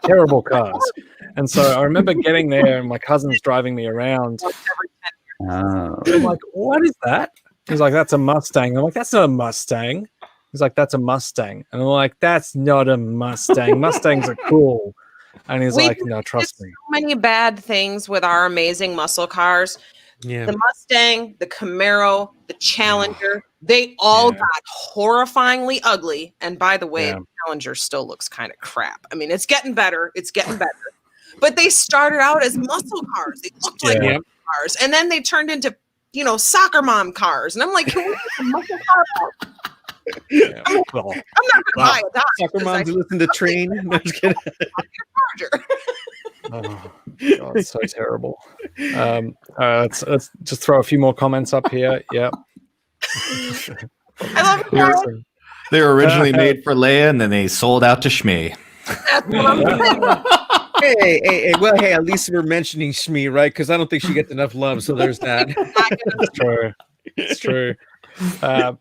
Terrible cars. And so I remember getting there and my cousin's driving me around. I'm like, what is that? He's like, that's a Mustang. I'm like, that's not a Mustang. He's like, that's a Mustang. And I'm like, that's not a Mustang. Mustangs are cool. And he's like, no, trust me. So many bad things with our amazing muscle cars. Yeah. The Mustang, the Camaro, the Challenger, they all got horrifyingly ugly. And by the way, the Challenger still looks kind of crap. I mean, it's getting better. But they started out as muscle cars. They looked like muscle cars. And then they turned into, soccer mom cars. And I'm like, can we get a muscle car out? I'm not going to buy a Dodge. Soccer moms listen to Train. No, just kidding. Oh, God, it's so terrible. Let's just throw a few more comments up here. Yep. I love it. They were originally made for Leia, and then they sold out to Shmi. Hey, well, at least we're mentioning Shmi, right? Because I don't think she gets enough love, so there's that. It's true.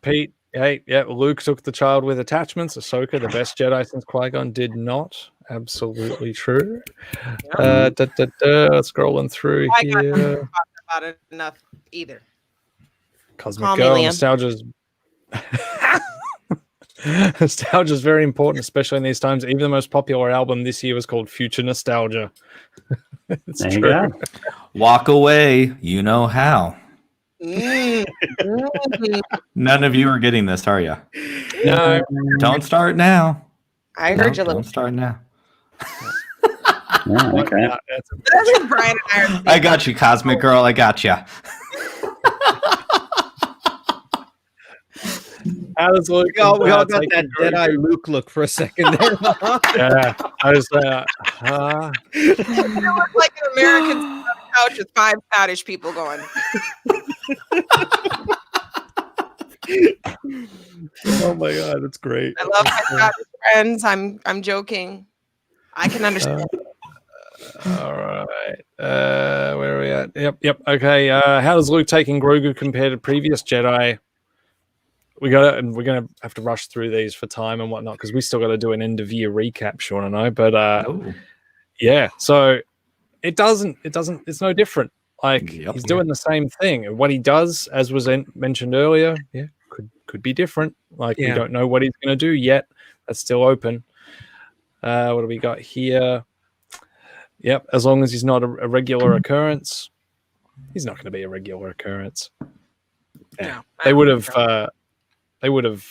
Pete, hey, Luke took the child with attachments. Ahsoka, the best Jedi since Qui-Gon, did not. Absolutely true. Scrolling through here. I haven't talked about it enough either. Cosmic Girl, nostalgia is very important, especially in these times. Even the most popular album this year was called Future Nostalgia. It's there true. You go. Walk away, you know how. None of you are getting this, are you? No. Don't start now. I heard you. Don't start now. Okay. That's what Brian and I are. I got you, Cosmic Girl. I got you. How does Luke? We all got that Jedi Luke look for a second there. Yeah, I was You look like an American on the couch with 5 Scottish people going. oh my God, that's great. I love my Scottish friends. I'm joking. I can understand. All right. Where are we at? Yep. Okay. How does Luke taking Grogu compare to previous Jedi? We're gonna have to rush through these for time and whatnot, because we still got to do an end of year recap, Sean and I. But yeah, so it's no different. Like he's doing the same thing. And what he does, as was mentioned earlier, could be different. Like we don't know what he's gonna do yet. That's still open. What do we got here? Yep, as long as he's not a regular occurrence, he's not going to be a regular occurrence. Yeah, No, they would have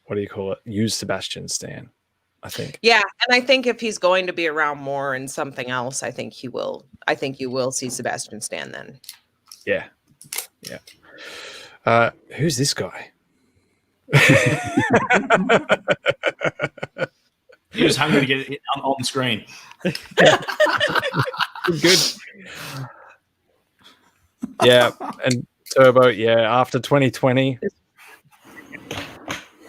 what do you call it? Use Sebastian Stan, I think. Yeah, and I think if he's going to be around more in something else, I think he will. I think you will see Sebastian Stan then. Yeah. Who's this guy? He was hungry to get it on the screen. Good. Yeah, and Turbo. Yeah, after 2020.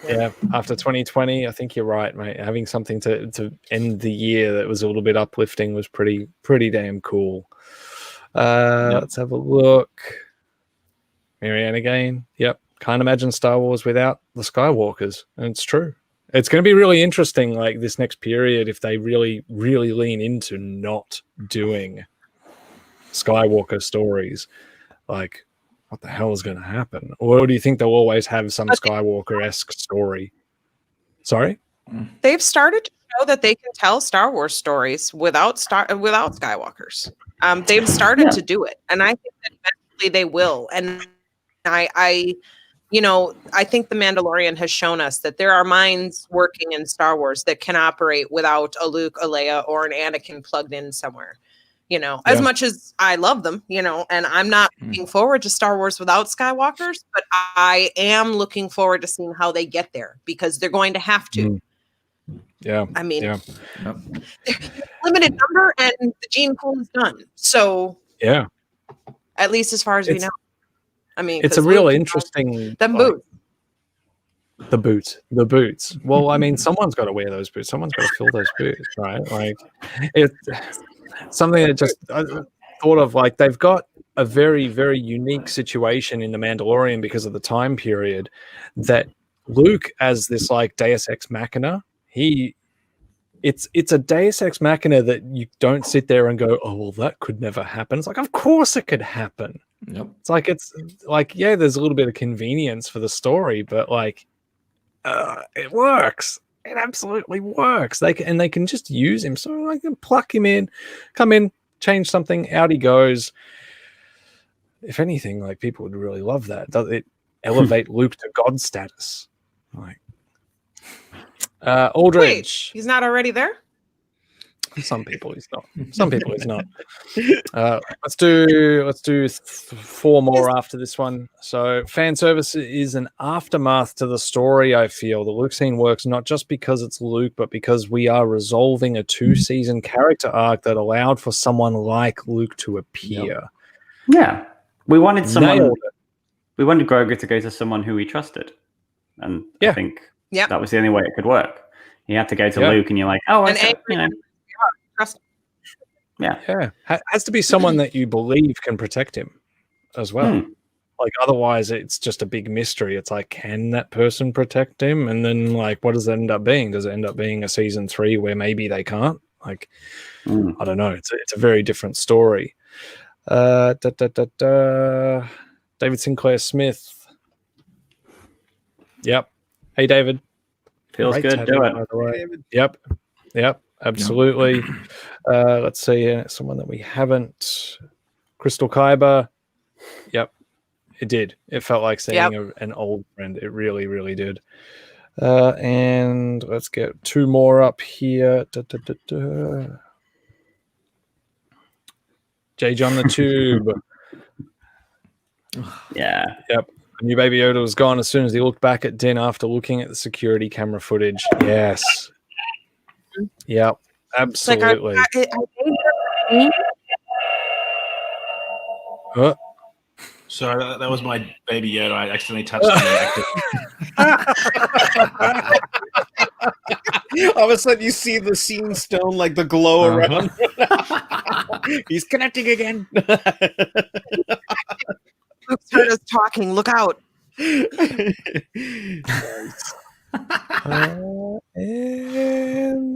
Yeah, after 2020, I think you're right, mate. Having something to end the year that was a little bit uplifting was pretty damn cool. Let's have a look. Marianne again. Yep. Can't imagine Star Wars without the Skywalkers. And it's true. It's going to be really interesting, like this next period, if they really, really lean into not doing Skywalker stories. Like, what the hell is going to happen? Or do you think they'll always have some Skywalker-esque story? Sorry? They've started to show that they can tell Star Wars stories without Skywalkers. They've started to do it, and I think that eventually they will. And I think The Mandalorian has shown us that there are minds working in Star Wars that can operate without a Luke, a Leia, or an Anakin plugged in somewhere. As much as I love them, and I'm not looking forward to Star Wars without Skywalkers, but I am looking forward to seeing how they get there because they're going to have to. Yeah. I mean, limited number and the gene pool is done. So, yeah, at least as far as we know. I mean, it's a real interesting. Boots. The boots. Well, I mean, someone's got to wear those boots. Someone's got to fill those boots, right? Like, it's something that just I thought of. Like, they've got a very, very unique situation in The Mandalorian because of the time period that Luke, as this like Deus Ex Machina, it's a Deus Ex Machina that you don't sit there and go, oh, well, that could never happen. It's like, of course it could happen. Yep. It's like, yeah, there's a little bit of convenience for the story, but like, it works. It absolutely works. They can just use him. So I can pluck him in, come in, change something, out he goes. If anything, like people would really love that. Does it elevate Luke to God status? Like, Aldridge. Wait, he's not already there? Some people he's not. Some people he's not. Let's do 4 more after this one. So fan service is an aftermath to the story. I feel the Luke scene works not just because it's Luke, but because we are resolving a 2-season character arc that allowed for someone like Luke to appear. Yeah, we wanted someone. We wanted Grogu to go to someone who he trusted, and I think that was the only way it could work. You had to go to Luke, and you're like, oh, trust. Yeah. Has to be someone that you believe can protect him as well. Like, otherwise it's just a big mystery. It's like, can that person protect him? And then, like, what does it end up being? Does it end up being a season 3 where maybe they can't? Like, I don't know. It's a very different story. David Sinclair Smith. Yep. Hey, David. Feels Great good. Do it. by the way. Yep. Absolutely. Let's see. Someone that we haven't. Crystal Kyber. Yep. It did. It felt like seeing an old friend. It really, really did. And let's get 2 more up here. J. John the Tube. Yeah. Yep. I knew Baby Yoda was gone as soon as he looked back at Din after looking at the security camera footage. Yes. Yep. Absolutely. Sorry, that was my Baby Yoda. I accidentally touched him. All of a sudden, you see the scene stone, like the glow around. He's connecting again. Luke's heard us talking. Look out. And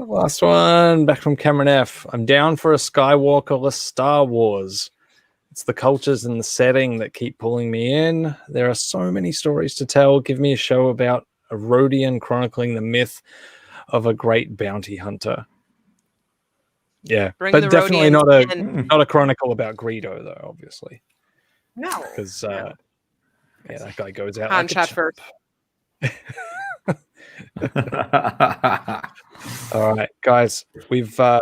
the last one, back from Cameron F. I'm down for a Skywalker-less Star Wars. It's the cultures and the setting that keep pulling me in. There are so many stories to tell. Give me a show about a Rhodian chronicling the myth of a great bounty hunter. Yeah, Bring but the definitely Rhodians not a chronicle about Greedo, though, obviously. No. Because that guy goes out Han like a shot champ. first. All right, guys, we've I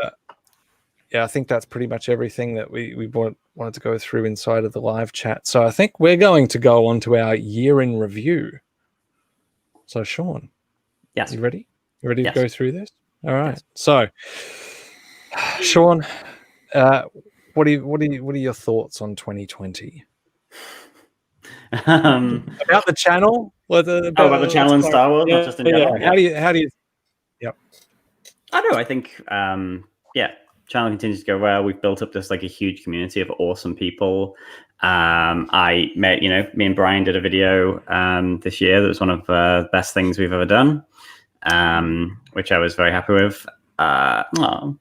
think that's pretty much everything that we wanted to go through inside of the live chat. So I think we're going to go on to our year in review. So Sean, Yes. you ready? You ready Yes. to go through this? All right. Yes. So Sean, what are your thoughts on 2020? About the channel? About the channel in Star Wars, not just in general. How do you? Yep. I don't know. I think, channel continues to go well. We've built up this like a huge community of awesome people. I met, me and Brian did a video this year that was one of the best things we've ever done, which I was very happy with. No,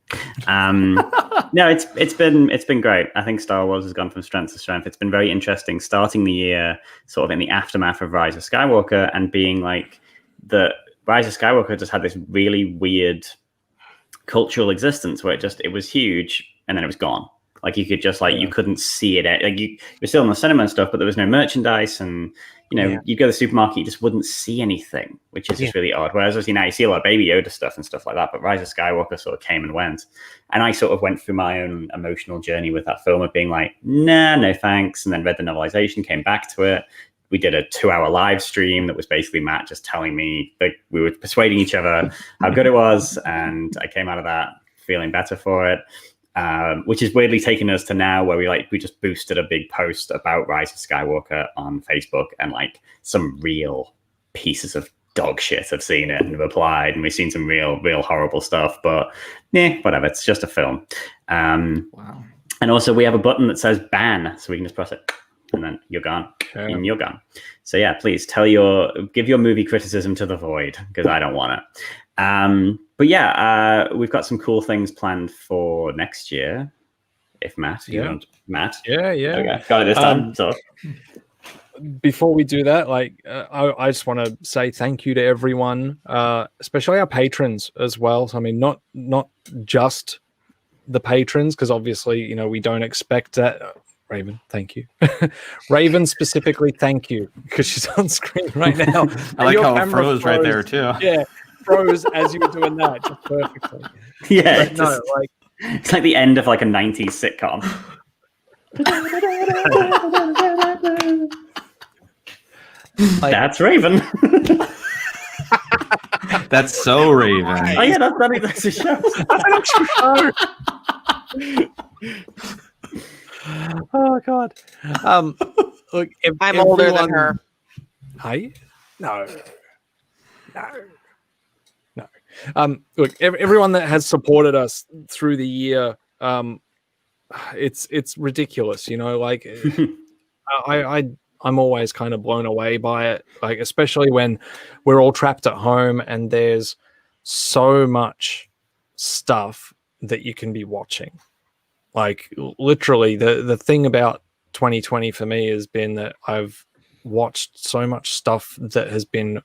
it's been great. I think Star Wars has gone from strength to strength. It's been very interesting starting the year sort of in the aftermath of Rise of Skywalker and being like the Rise of Skywalker just had this really weird cultural existence where it was huge and then it was gone. Like you could just you couldn't see it. Like you were still in the cinema and stuff, but there was no merchandise, and you go to the supermarket, you just wouldn't see anything, which is just really odd. Whereas obviously now you see a lot of Baby Yoda stuff and stuff like that, but Rise of Skywalker sort of came and went. And I sort of went through my own emotional journey with that film of being like, nah, no thanks. And then read the novelization, came back to it. We did a 2-hour live stream that was basically Matt just telling me that we were persuading each other how good it was. And I came out of that feeling better for it, which is weirdly taking us to now where we just boosted a big post about Rise of Skywalker on Facebook, and like some real pieces of dog shit have seen it and have applied, and we've seen some real horrible stuff, but whatever, it's just a film. Wow. And also we have a button that says ban, so we can just press it and then you're gone. Okay. And you're gone. So please give your movie criticism to the void, because I don't want it. But we've got some cool things planned for next year. If Matt, you want Matt? Yeah. Okay, got it this time. So before we do that, I just want to say thank you to everyone, especially our patrons as well. So I mean, not just the patrons, because obviously we don't expect that. Raven, thank you. Raven specifically, thank you, because she's on screen right now. I like how it froze right there too. Yeah, froze as you were doing that, just perfectly. Yeah, it's like the end of like a 90s sitcom. That's Raven. That's so Raven. Oh yeah, that's a show. Oh God. Look, I'm older than her. Hey? No. Look, everyone that has supported us through the year, it's ridiculous, I'm always kind of blown away by it, like especially when we're all trapped at home and there's so much stuff that you can be watching. Like literally the thing about 2020 for me has been that I've watched so much stuff that has been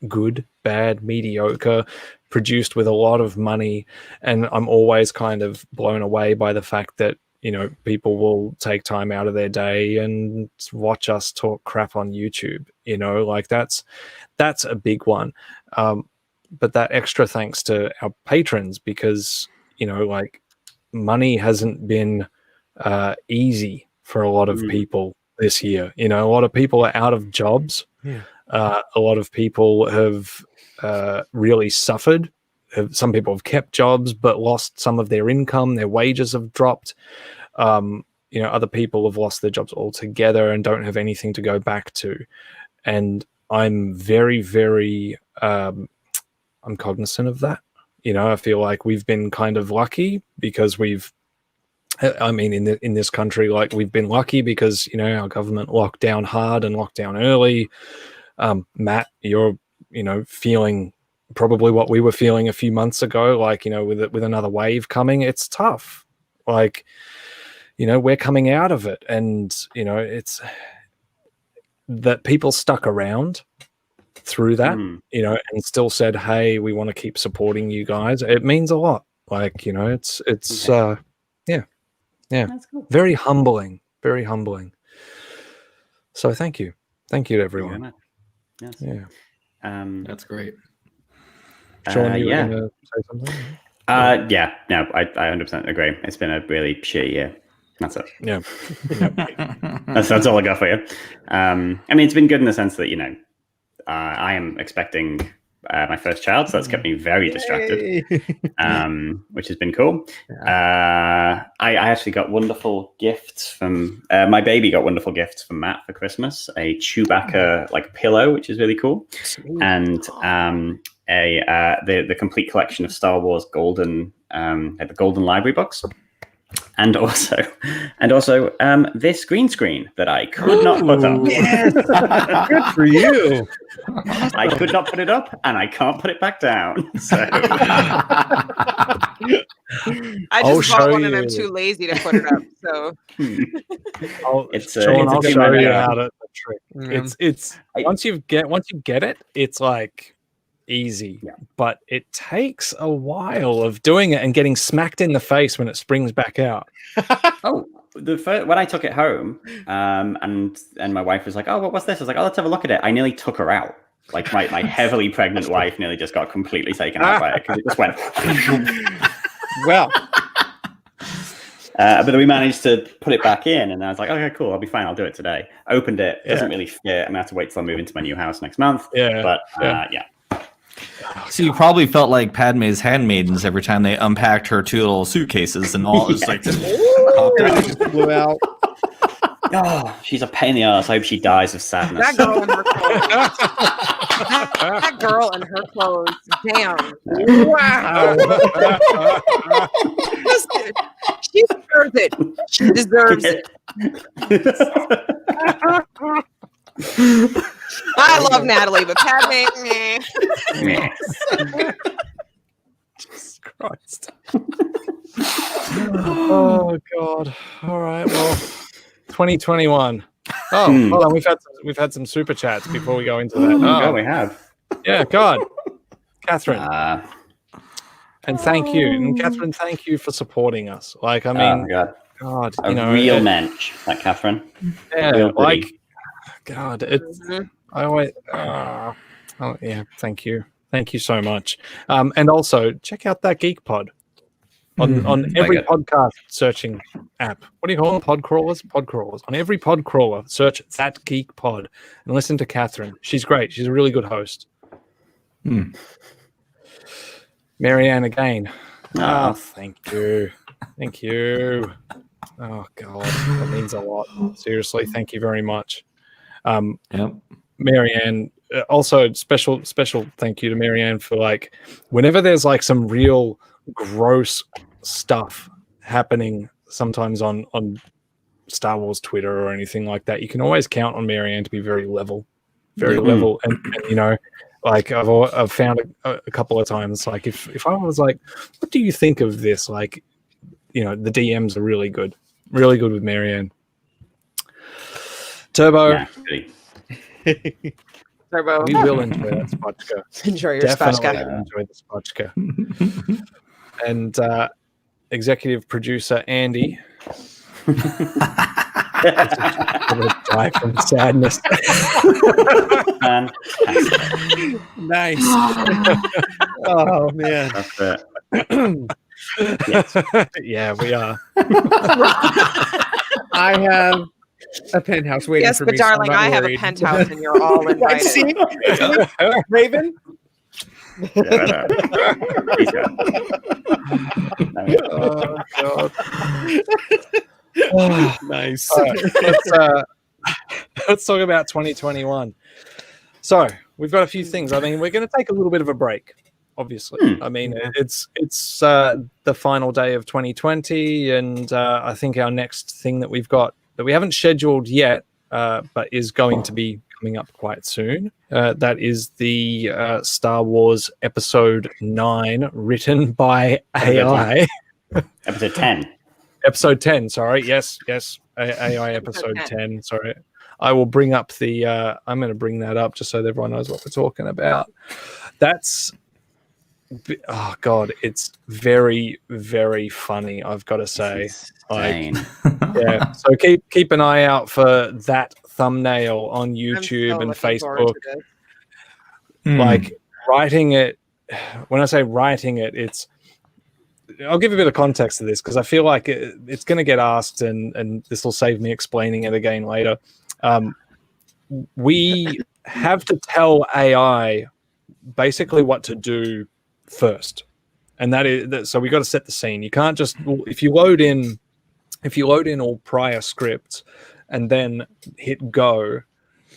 good, bad, mediocre, produced with a lot of money, and I'm always kind of blown away by the fact that people will take time out of their day and watch us talk crap on YouTube. That's a big one. But that extra thanks to our patrons, because money hasn't been easy for a lot of people this year. A lot of people are out of jobs. Yeah. A lot of people have really suffered. Some people have kept jobs but lost some of their income. Their wages have dropped. Other people have lost their jobs altogether and don't have anything to go back to. And I'm very, very I'm cognizant of that. I feel like we've been kind of lucky because in this country, like we've been lucky because, our government locked down hard and locked down early. Matt, you're, feeling probably what we were feeling a few months ago, with another wave coming. It's tough. We're coming out of it, and, it's that people stuck around through that, and still said, hey, we want to keep supporting you guys. It means a lot. It's That's cool. very humbling, very humbling. So thank you to everyone. Yes. Yeah. That's great. Sean, you were yeah. going to say something? Yeah, no, I 100% agree. It's been a really shitty year. That's it. Yeah. That's all I got for you. I mean, it's been good in the sense that, I am expecting my first child, so that's kept me very distracted, which has been cool. I actually got wonderful gifts from my baby. Got wonderful gifts from Matt for Christmas. A Chewbacca pillow, which is really cool, and the complete collection of Star Wars Golden the Golden Library books. And also, this green screen that I could not put up. Yes. Good for you. I could not put it up, and I can't put it back down. So I just bought one, and I'm too lazy to put it up. So Sean, I'll show you how to trick. Mm. It's once you get it, it's like easy, but it takes a while of doing it and getting smacked in the face when it springs back out. When I took it home, and my wife was like, "Oh, what's this?" I was like, "Oh, let's have a look at it." I nearly took her out. Like my heavily pregnant wife nearly just got completely taken out by it because it just went. Well, but we managed to put it back in, and I was like, "Okay, cool, I'll be fine. I'll do it today." Opened it, doesn't really fit. I'm gonna have to wait till I move into my new house next month. But yeah. So you probably felt like Padme's handmaidens every time they unpacked her 2 little suitcases and all. It was like everything just blew out. Oh, she's a pain in the ass. I hope she dies of sadness. that girl in her clothes. that girl in her clothes. Damn. Wow. Listen, she deserves it. She deserves it. I love Natalie, but Padme, meh. Jesus Christ. Oh God. All right. Well, 2021. Oh, hold on. We've had some super chats before we go into that. Oh, we have. Yeah, God. Catherine. And thank you. And Catherine, thank you for supporting us. Like, I mean, God, a real mensch, like Catherine. Yeah, like, God, it's. I always. Oh yeah, thank you so much. And also check out that Geek Pod on every podcast searching app. What do you call them? Pod crawlers. On every pod crawler, search that Geek Pod and listen to Catherine. She's great. She's a really good host. Marianne again. Oh, thank you. Oh God, that means a lot. Seriously, thank you very much. Marianne, also special thank you to Marianne for like whenever there's like some real gross stuff happening sometimes on Star Wars Twitter or anything like that, you can always count on Marianne to be very level and like I've found a couple of times like if I was like, what do you think of this, like the DMs are really good with Marianne. Turbo. Turbo. We will enjoy that spotchka. Enjoy your Definitely spotchka. enjoy the spotchka. And executive producer Andy. Die from sadness. Nice. Oh man. That's it. Yeah, we are. I have a penthouse waiting for me. Yes, but darling, I have a penthouse and you're all invited. See? Raven? Oh, God. Oh, nice. Let's talk about 2021. So we've got a few things. I mean, we're going to take a little bit of a break, obviously. I mean, it's the final day of 2020, and I think our next thing that we've got that we haven't scheduled yet, but is going to be coming up quite soon. That is the Star Wars Episode 9, written by AI. Episode 10. Episode 10, sorry. Yes. AI Episode 10, sorry. I will bring up I'm going to bring that up just so that everyone knows what we're talking about. That's, oh God, it's very, very funny, I've got to say. Like, yeah, so keep an eye out for that thumbnail on YouTube and Facebook. Like, writing it when I say writing it, I'll give a bit of context to this because I feel like it's going to get asked, and this will save me explaining it again later. We have to tell AI basically what to do first, and that is so we got to set the scene. You can't just if you load in all prior scripts and then hit go.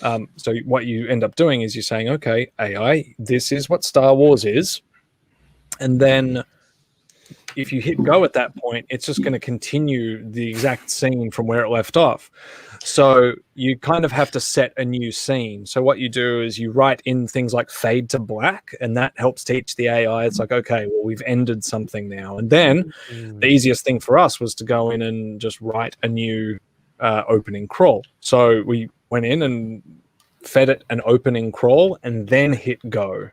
So what you end up doing is you're saying, okay, AI, this is what Star Wars is, and then if you hit go at that point, it's just going to continue the exact scene from where it left off. So you kind of have to set a new scene. So what you do is you write in things like fade to black, and that helps teach the AI. It's like, okay, well, we've ended something now. And then the easiest thing for us was to go in and just write a new opening crawl. So we went in and fed it an opening crawl and then hit go.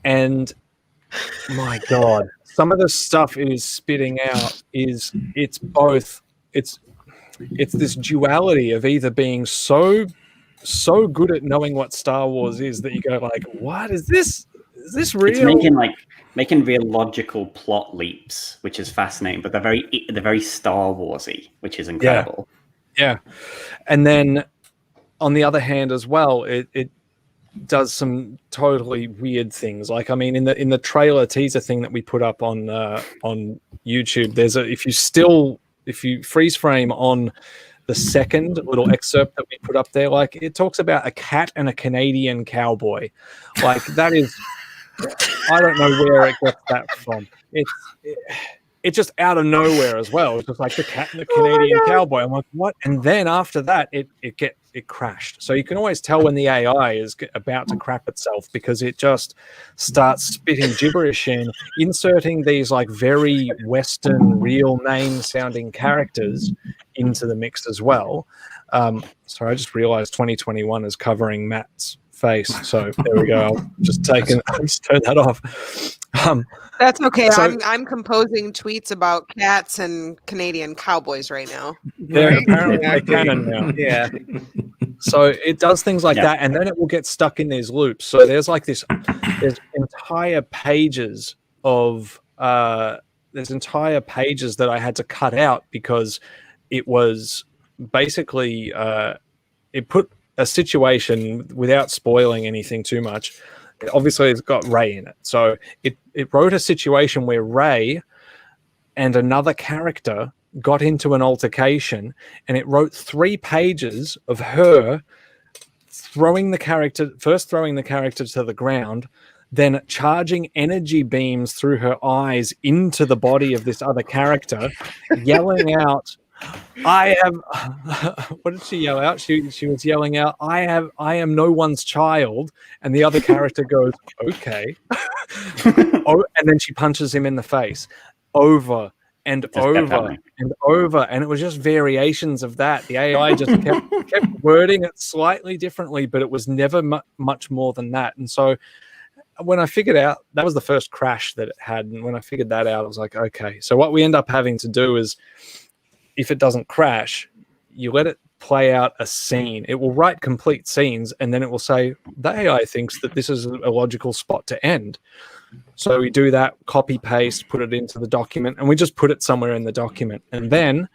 And my God, some of the stuff it is spitting out it's this duality of either being so good at knowing what Star Wars is that you go like, what is this? Is this real? It's making real logical plot leaps, which is fascinating, but they're very Star Warsy, which is incredible. Yeah. And then on the other hand as well, it does some totally weird things. Like, I mean, in the trailer teaser thing that we put up on YouTube, if you freeze frame on the second little excerpt that we put up there, like it talks about a cat and a Canadian cowboy. Like that is, I don't know where it gets that from. It's just out of nowhere as well. It's just like the cat and the Canadian cowboy. I'm like, what? And then after that, it crashed. So you can always tell when the AI is about to crap itself because it just starts spitting gibberish in, inserting these like very Western real name sounding characters into the mix as well. Sorry, I just realized 2021 is covering Matt's face. So there we go. I'll just turn that off. That's okay. So, I'm composing tweets about cats and Canadian cowboys right now. They're apparently canon now. Yeah. So it does things like that, and then it will get stuck in these loops. So there's like there's entire pages of that I had to cut out because it was basically it put a situation without spoiling anything too much. Obviously, it's got Rey in it, so it wrote a situation where Rey and another character got into an altercation, and it wrote 3 pages of her throwing the character to the ground, then charging energy beams through her eyes into the body of this other character, yelling out, what did she yell out? She was yelling out, I am no one's child. And the other character goes, okay. And then she punches him in the face over and over and over. And it was just variations of that. The AI just kept wording it slightly differently, but it was never much more than that. And so when I figured out, that was the first crash that it had. And when I figured that out, I was like, okay. So what we end up having to do is, if it doesn't crash, you let it play out a scene. It will write complete scenes, and then it will say, the AI thinks that this is a logical spot to end. So we do that, copy, paste, put it into the document, and we just put it somewhere in the document. And then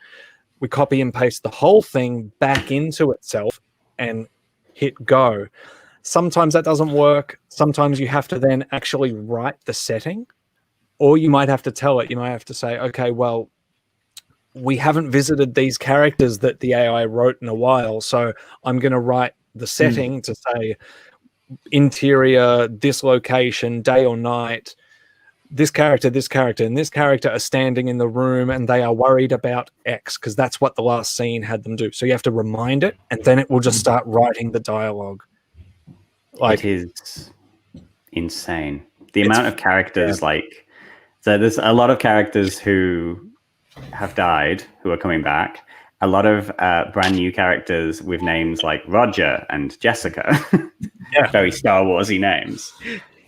we copy and paste the whole thing back into itself and hit go. Sometimes that doesn't work. Sometimes you have to then actually write the setting, or you might have to tell it. You might have to say, okay, well, we haven't visited these characters that the AI wrote in a while, so I'm going to write the setting to say interior, this location, day or night, this character, and this character are standing in the room and they are worried about X, because that's what the last scene had them do. So you have to remind it, and then it will just start writing the dialogue. Like, it is insane. The amount of characters, so there's a lot of characters who have died who are coming back, a lot of brand new characters with names like Roger and Jessica. Very Star Warsy names.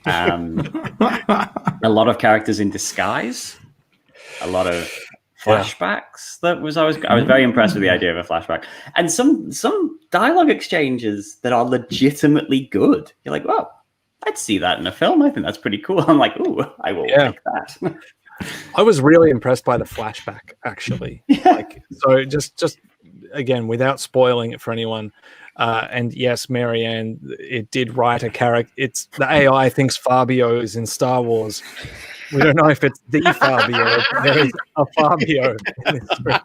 A lot of characters in disguise, a lot of flashbacks. I was very impressed with the idea of a flashback, and some dialogue exchanges that are legitimately good. You're like, wow, I'd see that in a film. I think that's pretty cool. I'm like, ooh, I will take that. I was really impressed by the flashback, actually. Like, so just again, without spoiling it for anyone, and yes, Marianne, it did write a character. It's the AI thinks Fabio is in Star Wars. We don't know if it's the Fabio, but there is a Fabio in this script.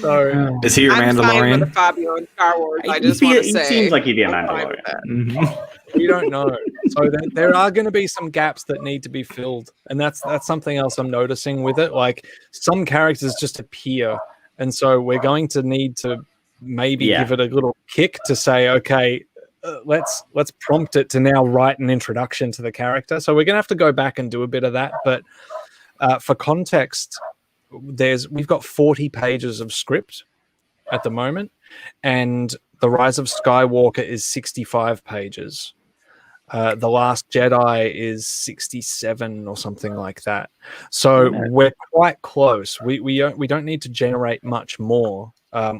So, is he your I'm fine Mandalorian? with a Fabio in Star Wars. I He just want to he say, seems like he'd be a I'm fine with Mandalorian. that. we don't know. So there are going to be some gaps that need to be filled, and that's something else I'm noticing with it. Like some characters just appear, and so we're going to need to maybe give it a little kick to say, okay, let's prompt it to now write an introduction to the character. So we're going to have to go back and do a bit of that. But for context, we've got 40 pages of script at the moment, and The Rise of Skywalker is 65 pages. The Last Jedi is 67 or something like that. So we're quite close. We don't need to generate much more.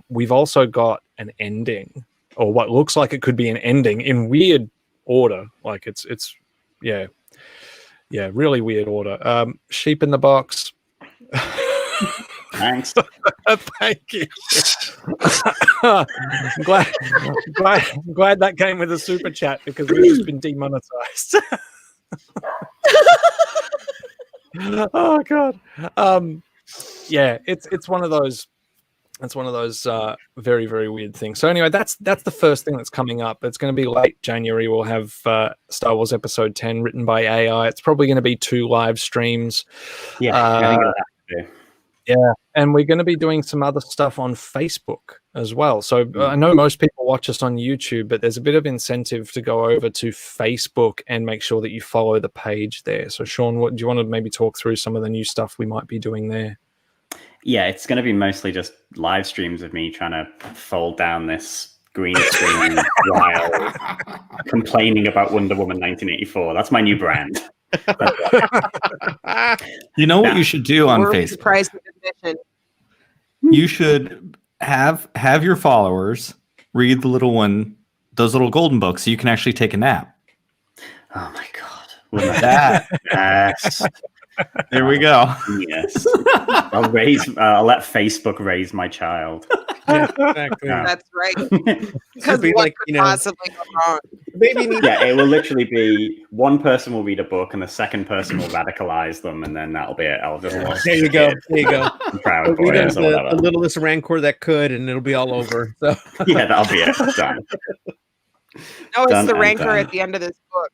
We've also got an ending, or what looks like it could be an ending in weird order. Like it's really weird order. Sheep in the Box. Thanks. Thank you. I'm glad that came with a super chat, because we've just been demonetized. Oh god. It's one of those. It's one of those very, very weird things. So anyway, that's the first thing that's coming up. It's going to be late January. We'll have Star Wars Episode 10 written by AI. It's probably going to be 2 live streams. Yeah, I think it'll have to do. Yeah, and we're going to be doing some other stuff on Facebook as well. So I know most people watch us on YouTube, but there's a bit of incentive to go over to Facebook and make sure that you follow the page there. So Sean, do you want to maybe talk through some of the new stuff we might be doing there? Yeah, it's going to be mostly just live streams of me trying to fold down this green screen while complaining about Wonder Woman 1984. That's my new brand. You know what you should do on World's Facebook? price of admission. You should have your followers read those little golden books, so you can actually take a nap. Oh my god! Wouldn't That yes, there we go. yes. I'll let Facebook raise my child. Yeah, exactly. Yeah. That's right. Could Because be what like, could possibly go wrong? maybe need Yeah, it will literally be one person will read a book and the second person will radicalize them, and then that'll be it. I'll just watch There you the go. kid. There you go. I'm proud We'll for read it. them the littlest rancor that could, and it'll be all over. So Yeah, that'll be it. Done. No, it's Done the and rancor done. at the end of this book.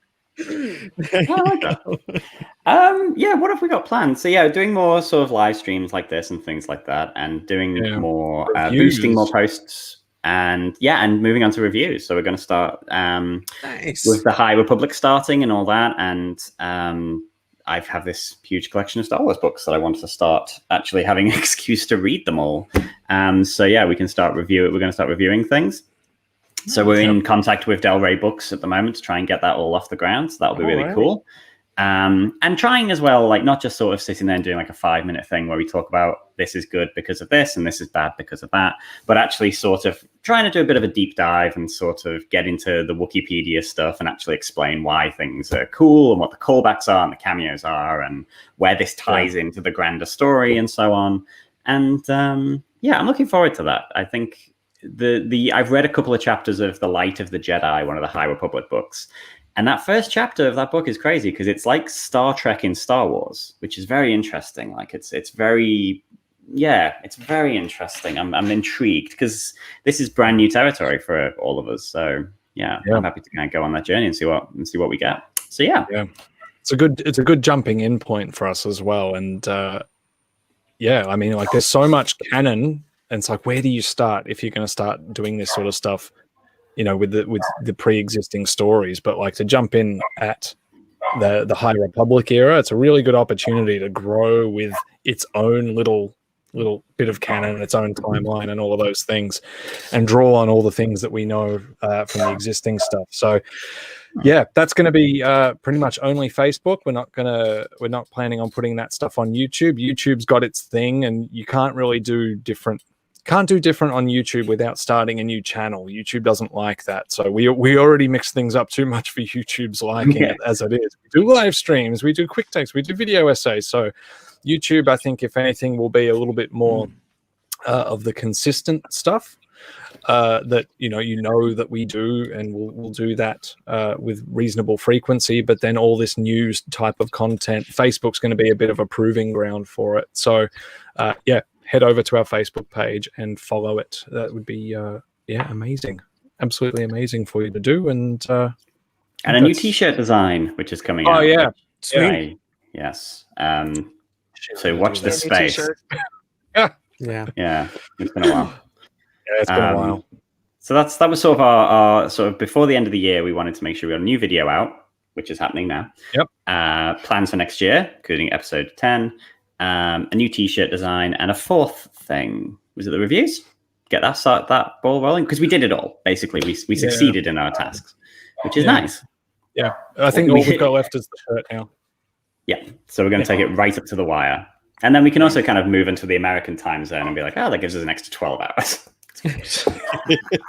Yeah, what have we got planned? So yeah, doing more sort of live streams like this and things like that, and doing more boosting more posts, and moving on to reviews. So we're going to start nice. with the High Republic starting and all that, and I have this huge collection of Star Wars books that I wanted to start actually having an excuse to read them all. So yeah, we can start We're going to start reviewing things. So we're in contact with Del Rey Books at the moment to try and get that all off the ground. So that'll be really cool. And trying as well, like not just sort of sitting there and doing like a 5-minute thing where we talk about this is good because of this and this is bad because of that, but actually sort of trying to do a bit of a deep dive and sort of get into the Wikipedia stuff and actually explain why things are cool and what the callbacks are and the cameos are and where this ties into the grander story and so on. And I'm looking forward to that. I think I've read a couple of chapters of The Light of the Jedi, one of the High Republic books. And that first chapter of that book is crazy because it's like Star Trek in Star Wars, which is very interesting. Like it's very interesting. I'm intrigued because this is brand new territory for all of us. So I'm happy to kind of go on that journey and see what we get. So it's a good jumping in point for us as well. And I mean, like there's so much canon. And it's like, where do you start if you're going to start doing this sort of stuff, with the pre-existing stories? But like to jump in at the High Republic era, it's a really good opportunity to grow with its own little bit of canon, its own timeline, and all of those things, and draw on all the things that we know from the existing stuff. So, that's going to be pretty much only Facebook. We're not planning on putting that stuff on YouTube. YouTube's got its thing, and you can't really do different can't do different on YouTube without starting a new channel. YouTube doesn't like that. So we already mix things up too much for YouTube's liking as it is. We do live streams, we do quick takes, we do video essays. So YouTube, I think, if anything, will be a little bit more of the consistent stuff that you know that we do, and we'll do that with reasonable frequency. But then all this news type of content, Facebook's going to be a bit of a proving ground for it. So head over to our Facebook page and follow it. That would be amazing, absolutely amazing for you to do. And a new T-shirt design which is coming out. Oh yeah, sweet. Yes. So watch this space. Yeah. It's been a while. Yeah, it's been a while. So that was sort of our sort of before the end of the year. We wanted to make sure we got a new video out, which is happening now. Yep. Plans for next year, including episode 10, a new T-shirt design, and a fourth thing. Was it the reviews? Get that ball rolling, because we did it all. Basically, we succeeded in our tasks, which is nice. Yeah, I think all we've got left is the shirt now. Yeah, so we're going to take it right up to the wire. And then we can also kind of move into the American time zone and be like, that gives us an extra 12 hours. The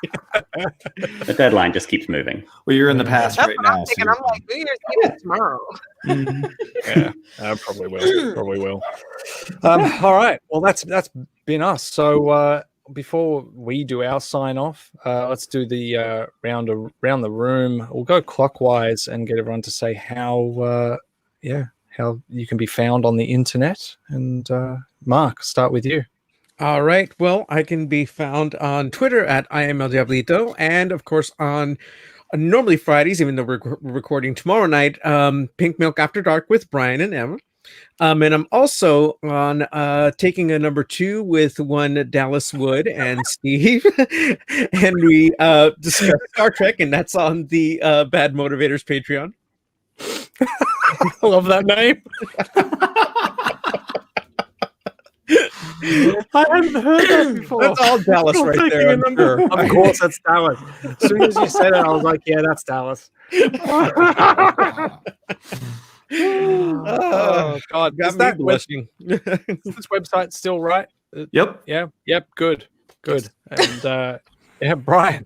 deadline just keeps moving. Well, you're in the past right now. I'm like, New Year's Eve is tomorrow. Yeah, probably will. All right. Well, that's been us. So before we do our sign off, let's do the round around the room. We'll go clockwise and get everyone to say how you can be found on the internet. And Mark, start with you. All right. Well, I can be found on Twitter at I am El Diablito, and of course on normally Fridays, even though we're recording tomorrow night, Pink Milk After Dark with Brian and Emma. And I'm also on Taking a Number 2 with one Dallas Wood and Steve, and we discuss Star Trek, and that's on the Bad Motivators Patreon. I love that name. I hadn't heard that before. That's all Dallas right there. I'm sure. Of course, that's Dallas. As soon as you said it, I was like, yeah, that's Dallas. Oh, God. Got me blushing. Is this website still right? Yep. Yeah. Yep. Good. And Brian,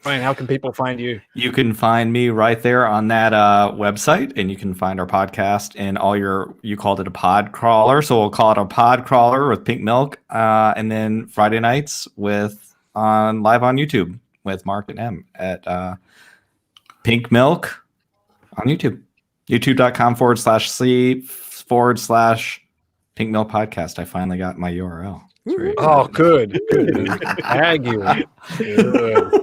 how can people find you? You can find me right there on that website, and you can find our podcast in all you called it a pod crawler, so we'll call it a pod crawler with Pink Milk, and then Friday nights live on YouTube with Mark and Em at Pink Milk on YouTube. YouTube.com/C/Pink Milk Podcast. I finally got my URL. Oh, good. Tag you. Good.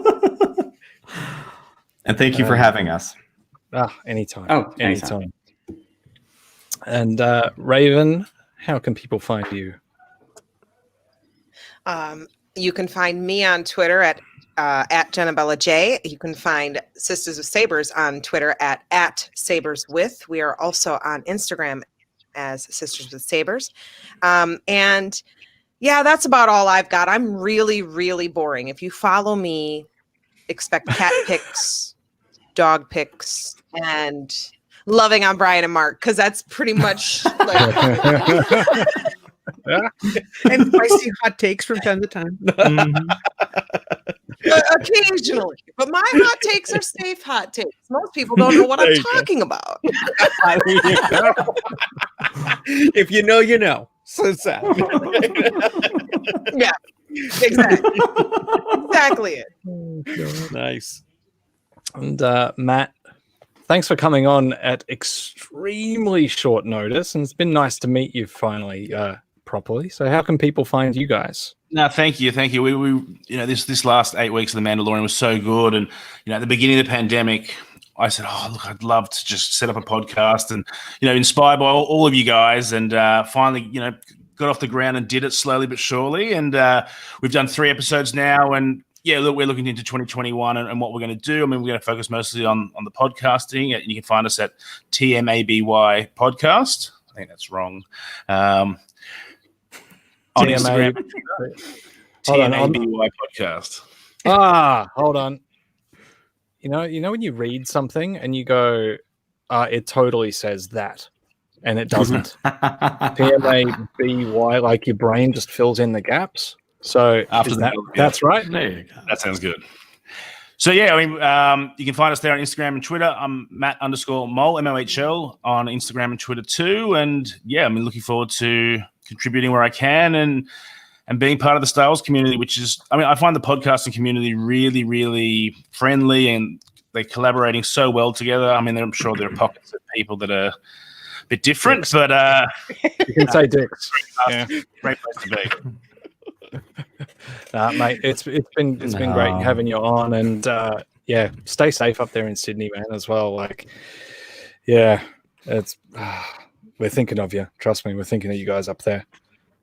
And thank you for having us. Anytime. Oh, anytime. And Raven, how can people find you? You can find me on Twitter at Jennabella J. You can find Sisters of Sabers on Twitter at SabersWith. We are also on Instagram as Sisters with Sabers. And yeah, that's about all I've got. I'm really, really boring. If you follow me, expect cat pics, dog pics, and loving on Brian and Mark, because that's pretty much like and spicy hot takes from time to time. Occasionally, but my hot takes are safe hot takes. Most people don't know what I'm talking about. If you know, you know. So sad. Yeah, exactly it. Nice. And Matt, thanks for coming on at extremely short notice, and it's been nice to meet you finally properly. So how can people find you guys? No, thank you. We this last 8 weeks of The Mandalorian was so good, and at the beginning of the pandemic, I said, look, I'd love to just set up a podcast and inspired by all of you guys, and finally got off the ground and did it slowly but surely, and we've done 3 episodes now, and look, we're looking into 2021 and what we're going to do. I mean, we're going to focus mostly on the podcasting. You can find us at TMABY Podcast. I think that's wrong. On Instagram, TMABY Podcast. Hold on. You know when you read something and you go, it totally says that, and it doesn't. TMABY, like your brain just fills in the gaps. So After that's right. There you go. That sounds good. So yeah, I mean, you can find us there on Instagram and Twitter. I'm Matt_Mole, MOHL on Instagram and Twitter too. And yeah, I'm looking forward to contributing where I can and being part of the Star Wars community, which is, I mean, I find the podcasting community really, really friendly and they're collaborating so well together. I mean, I'm sure there are pockets of people that are a bit different, but you can say dicks. Yeah. Great place to be. Mate, it's been great having you on, and yeah, stay safe up there in Sydney, man, as well. Like, yeah, it's we're thinking of you. Trust me, we're thinking of you guys up there.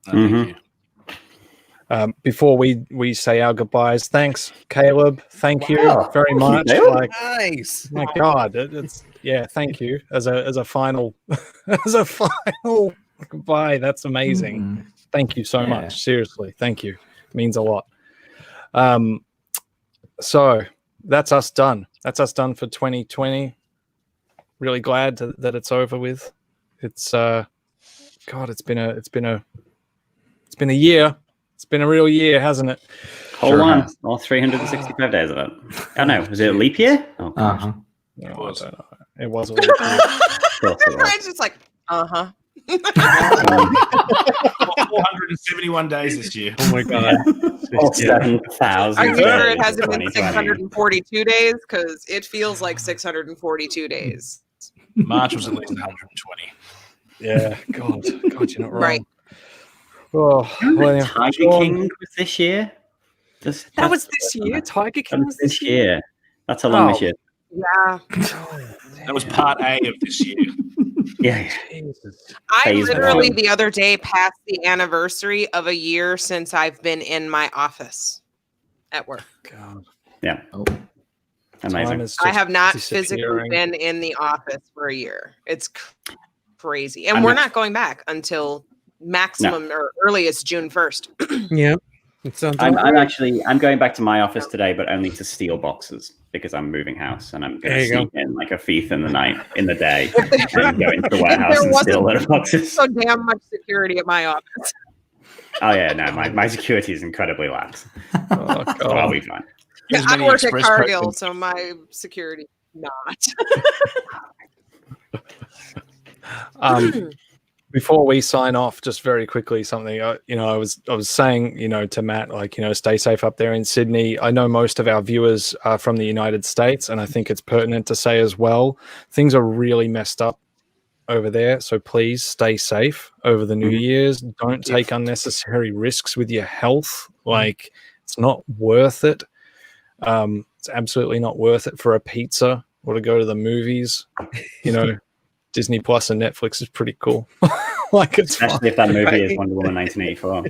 Thank you. Before we say our goodbyes, thanks, Caleb. Thank you very much. Like, Nice. my God, it's thank you as a final goodbye. That's amazing. Thank you so much. Seriously, thank you. It means a lot. So that's us done. That's us done for 2020. Really glad that it's over with. It's God, it's been a year. It's been a real year, hasn't it? Hold on, all 365 days of it. Oh no, was it a leap year? Oh gosh. No, I don't know. It was a leap year. Brian's just like, 471 days this year. Oh my God. All 7,000. Are you sure it days hasn't of been 2020. 642 days? Because it feels like 642 days. March was at least 120. Yeah, God, you're not wrong. Right. Oh, well, Tiger King was this year. That was this year. Tiger That King was this year. That's how long this year. Yeah. That was part A of this year. Yeah. Jesus. I Phase literally one. the other day passed the anniversary of a year since I've been in my office at work. God. Yeah. Oh. Amazing. Time is I just have not physically disappearing. been in the office for a year. It's crazy. And we're not going back until maximum or earliest June 1st. Yeah. It sounds I'm like I'm going back to my office today, but only to steal boxes because I'm moving house and I'm going There to you go. sneak in like a thief in the day and go into the warehouse There and steal a load of boxes. so damn much security at my office. Oh yeah, no, my security is incredibly lax. Oh, So God. I'll be fine. As I many work at express Cargill, preference- so my security not. Before we sign off, just very quickly, something I was saying, to Matt, like, stay safe up there in Sydney. I know most of our viewers are from the United States, and I think it's pertinent to say as well, things are really messed up over there. So please stay safe over the New Year's. Don't take unnecessary risks with your health. Like, it's not worth it. It's absolutely not worth it for a pizza or to go to the movies. Disney Plus and Netflix is pretty cool. Like, it's Especially if that movie is Wonder Woman 1984.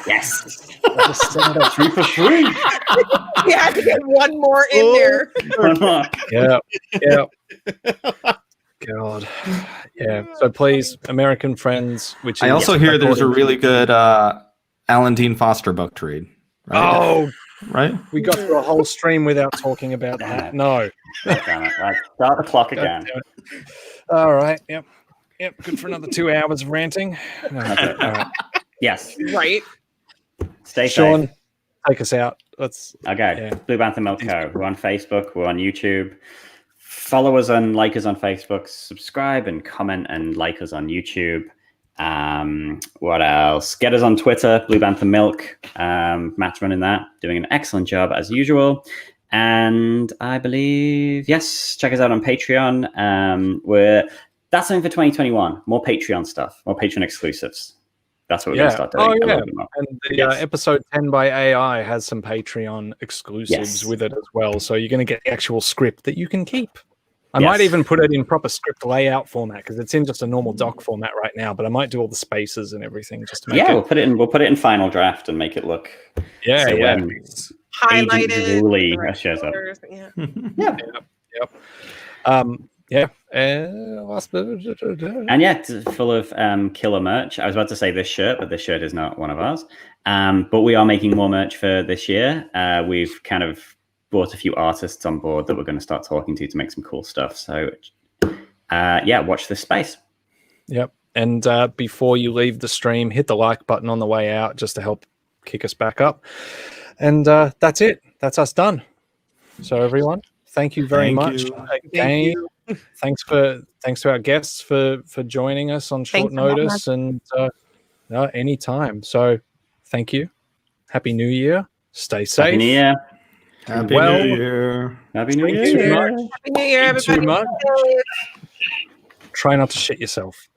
Yes. Just set it up. 3 for 3. You had to get one more in there. One more. Yeah. God. Yeah. So please, American friends, which I is also hear there's a according- really good Alan Dean Foster book to read. Right? Oh, Right? we got through a whole stream without talking about that. No. Damn it. Right. Start the clock again. God damn it. All right. Yep. Good for another 2 hours of ranting. No. Okay. All right. Yes. Right. Stay Sean, safe. take us out. Let's. Okay. Yeah. Blue Bantha Milk Co. We're on Facebook. We're on YouTube. Follow us and like us on Facebook. Subscribe and comment and like us on YouTube. What else? Get us on Twitter, Blue Bantha Milk. Matt's running that, doing an excellent job as usual. And I believe, yes, check us out on Patreon. That's something for 2021. More Patreon stuff, more Patreon exclusives. That's what we're going to start doing. Oh, a yeah. little bit more. And the Yes. episode 10 by AI has some Patreon exclusives Yes. with it as well. So you're going to get the actual script that you can keep. I Yes. might even put it in proper script layout format because it's in just a normal doc format right now. But I might do all the spaces and everything just to make Yeah, it. we'll put it in final draft and make it look. Yeah, so yeah. when Highlighted. Agent Julie the right shows up. colors, Yeah. Yeah. Yeah. And yeah, it's full of killer merch. I was about to say this shirt, but this shirt is not one of ours. But we are making more merch for this year. We've kind of brought a few artists on board that we're going to start talking to make some cool stuff. So yeah, watch this space. Yep. And before you leave the stream, hit the like button on the way out just to help kick us back up. And that's it. That's us done. So everyone, thank you very much. Again, thanks to our guests for joining us on short notice and anytime. So thank you. Happy New Year. Stay safe. Happy New Year. Happy New Year. Happy New Thank you Year. much. Happy New Year, Too everybody. much. Try not to shit yourself.